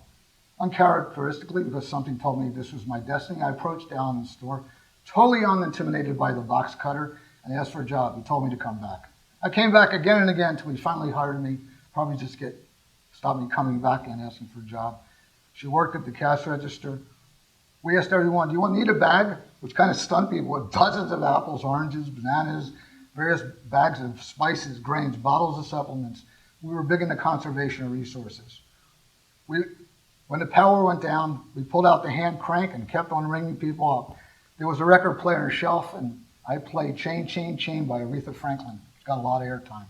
Uncharacteristically, because something told me this was my destiny, I approached Alan in the store, totally unintimidated by the box cutter, and asked for a job. He told me to come back. I came back again and again until he finally hired me, probably just stopped me coming back and asking for a job. She worked at the cash register. We asked everyone, do you need a bag? Which kind of stunned people with dozens of apples, oranges, bananas, various bags of spices, grains, bottles of supplements. We were big into conservation of resources. When the power went down, we pulled out the hand crank and kept on ringing people up. There was a record player on a shelf, and I played Chain, Chain, Chain by Aretha Franklin. It got a lot of airtime.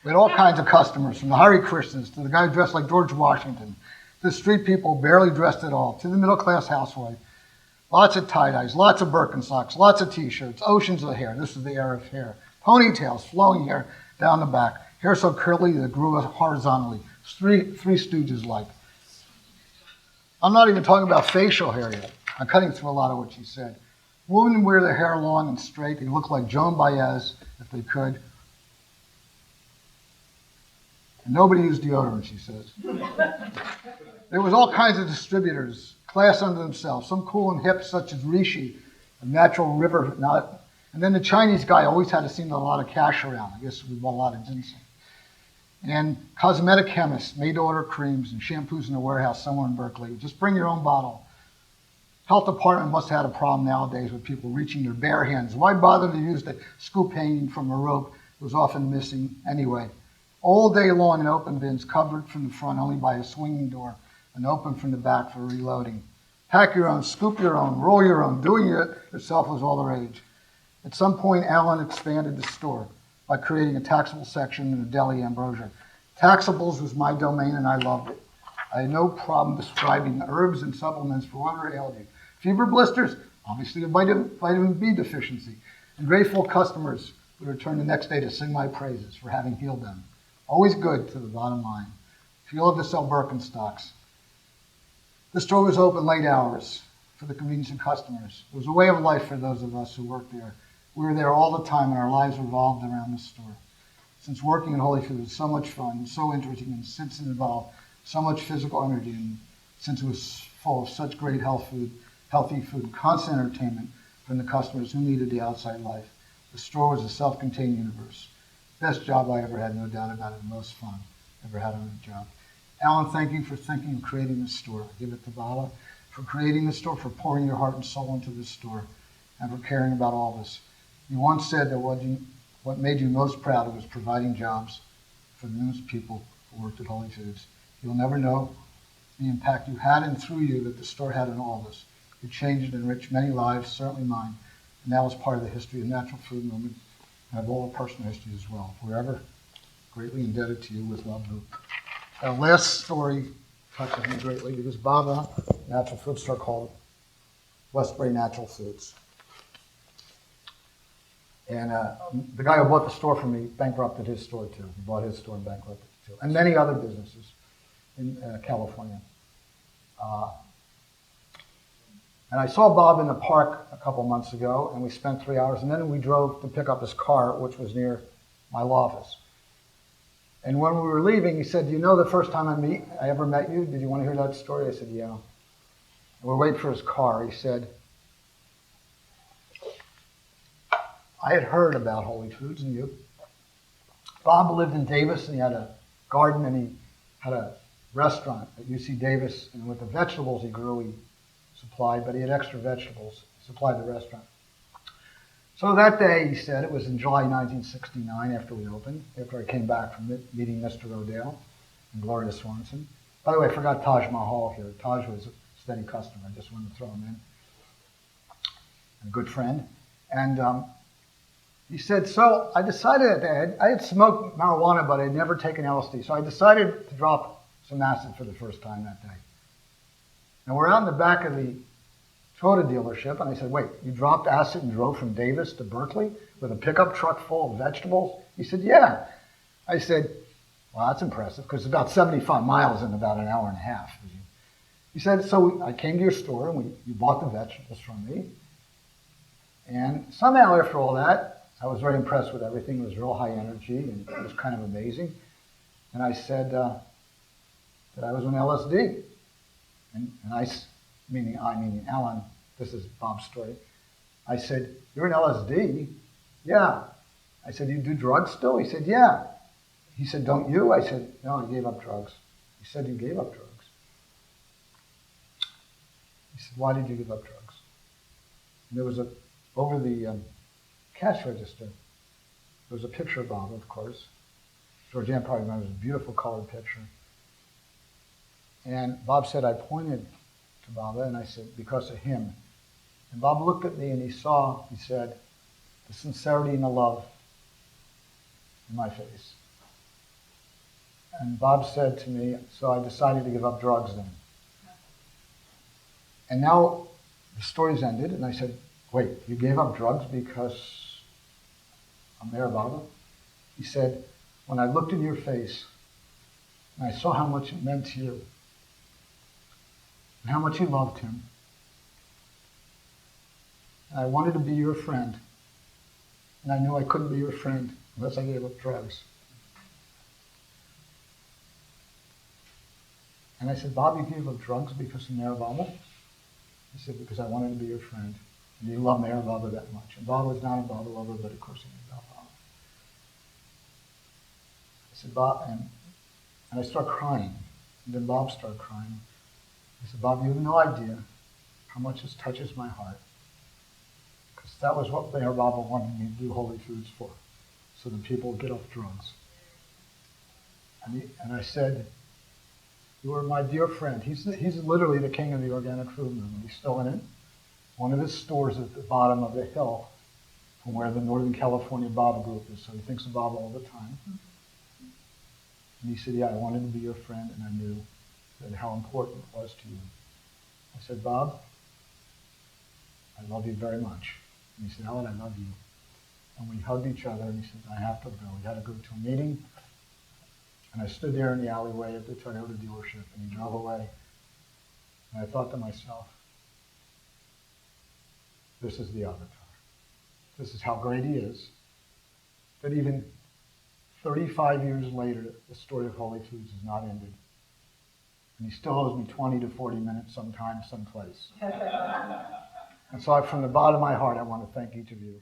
We had all kinds of customers, from the Hare Krishnas to the guy dressed like George Washington, to the street people barely dressed at all, to the middle-class housewife. Lots of tie-dyes, lots of Birkenstocks, lots of T-shirts, oceans of hair. This is the era of hair. Ponytails, flowing hair down the back. Hair so curly that it grew horizontally. Three Stooges-like. I'm not even talking about facial hair yet. I'm cutting through a lot of what she said. Women wear their hair long and straight. They look like Joan Baez, if they could. And nobody used deodorant, she says. There was all kinds of distributors, class unto themselves, some cool and hip, such as Rishi, a natural river nut. And then the Chinese guy always had to seem to have a lot of cash around. I guess we bought a lot of ginseng. And cosmetic chemists made to order creams and shampoos in a warehouse somewhere in Berkeley. Just bring your own bottle. Health department must have had a problem nowadays with people reaching their bare hands. Why bother to use the scoop hanging from a rope that was often missing anyway? All day long in open bins, covered from the front only by a swinging door, and open from the back for reloading. Pack your own, scoop your own, roll your own. Doing it yourself was all the rage. At some point, Alan expanded the store by creating a taxable section and a deli ambrosia. Taxables was my domain, and I loved it. I had no problem prescribing herbs and supplements for whatever ailed you. Fever blisters, obviously a vitamin B deficiency, and grateful customers would return the next day to sing my praises for having healed them. Always good to the bottom line. If you love to sell Birkenstocks. The store was open late hours for the convenience of customers. It was a way of life for those of us who worked there. We were there all the time, and our lives revolved around the store. Since working at Holy Foods was so much fun and so interesting, and since it involved so much physical energy, and since it was full of such great healthy food, constant entertainment from the customers who needed the outside life, the store was a self-contained universe. Best job I ever had, no doubt about it, and most fun I ever had on a job. Alan, thank you for thinking of creating this store. I give it to Bala for creating this store, for pouring your heart and soul into this store, and for caring about all this. You once said that what made you most proud was providing jobs for the numerous people who worked at Holy Foods. You'll never know the impact you had and through you that the store had on all of us. You changed and enriched many lives, certainly mine, and that was part of the history of the natural food movement and of all the personal history as well. Forever greatly indebted to you with love, Luke. Our last story touches me greatly because Baba, natural food store called Westbury Natural Foods. And the guy who bought the store from me bankrupted his store too. He bought his store and bankrupted it too. And many other businesses in California. And I saw Bob in the park a couple months ago, and we spent 3 hours, and then we drove to pick up his car, which was near my law office. And when we were leaving, he said, "Do you know the first time I ever met you? Did you want to hear that story?" I said, "Yeah." And we're waiting for his car. He said, I had heard about Holy Foods and you. Bob lived in Davis, and he had a garden, and he had a restaurant at UC Davis, and with the vegetables he grew, he supplied, but he had extra vegetables, supplied the restaurant. So that day, he said, it was in July 1969 after we opened, after I came back from meeting Mr. Rodale and Gloria Swanson. By the way, I forgot Taj Mahal here. Taj was a steady customer. I just wanted to throw him in. And a good friend. And he said, so I decided that day, I had smoked marijuana, but I had never taken LSD. So I decided to drop some acid for the first time that day. And we're out in the back of the Toyota dealership, and I said, wait, you dropped acid and drove from Davis to Berkeley with a pickup truck full of vegetables? He said, yeah. I said, well, that's impressive, because it's about 75 miles in about an hour and a half. He said, so I came to your store, and you bought the vegetables from me. And somehow after all that, I was very impressed with everything. It was real high energy, and it was kind of amazing. And I said that I was on LSD. And meaning Alan, this is Bob's story. I said, you're on LSD? Yeah. I said, you do drugs still? He said, yeah. He said, don't you? I said, no, I gave up drugs. He said, you gave up drugs. He said, why did you give up drugs? And there was over the cash register, there was a picture of Bob, of course. Georgianne probably remembers, a beautiful colored picture. And Bob said, I pointed to Baba, and I said, because of him. And Bob looked at me, and he said, the sincerity and the love in my face. And Bob said to me, so I decided to give up drugs then. And now the story's ended, and I said, wait, you gave up drugs because I'm Meherabode? He said, when I looked in your face, and I saw how much it meant to you, and how much you loved him, and I wanted to be your friend, and I knew I couldn't be your friend unless I gave up drugs. And I said, Bob, you gave up drugs because of Meherabode? He said, because I wanted to be your friend. And you love Meherabode that much. And Bob was not a Baba lover, but of course he knew about Bob. I said, Bob, and I started crying. And then Bob started crying. I said, Bob, you have no idea how much this touches my heart. Because that was what Meherabode wanted me to do Holy Foods for, so that people would get off drugs. And I said, you are my dear friend. He's literally the king of the organic food movement. He's still in it. One of his stores at the bottom of the hill from where the Northern California Baba group is. So he thinks of Baba all the time. And he said, yeah, I wanted to be your friend, and I knew that how important it was to you. I said, Bob, I love you very much. And he said, Alan, I love you. And we hugged each other, and he said, I have to go. We had to go to a meeting. And I stood there in the alleyway of the Toyota dealership, and he drove away. And I thought to myself, this is the Avatar. This is how great he is. That even 35 years later, the story of Holy Foods is not ended. And he still owes me 20 to 40 minutes sometime, someplace. And so from the bottom of my heart, I want to thank each of you.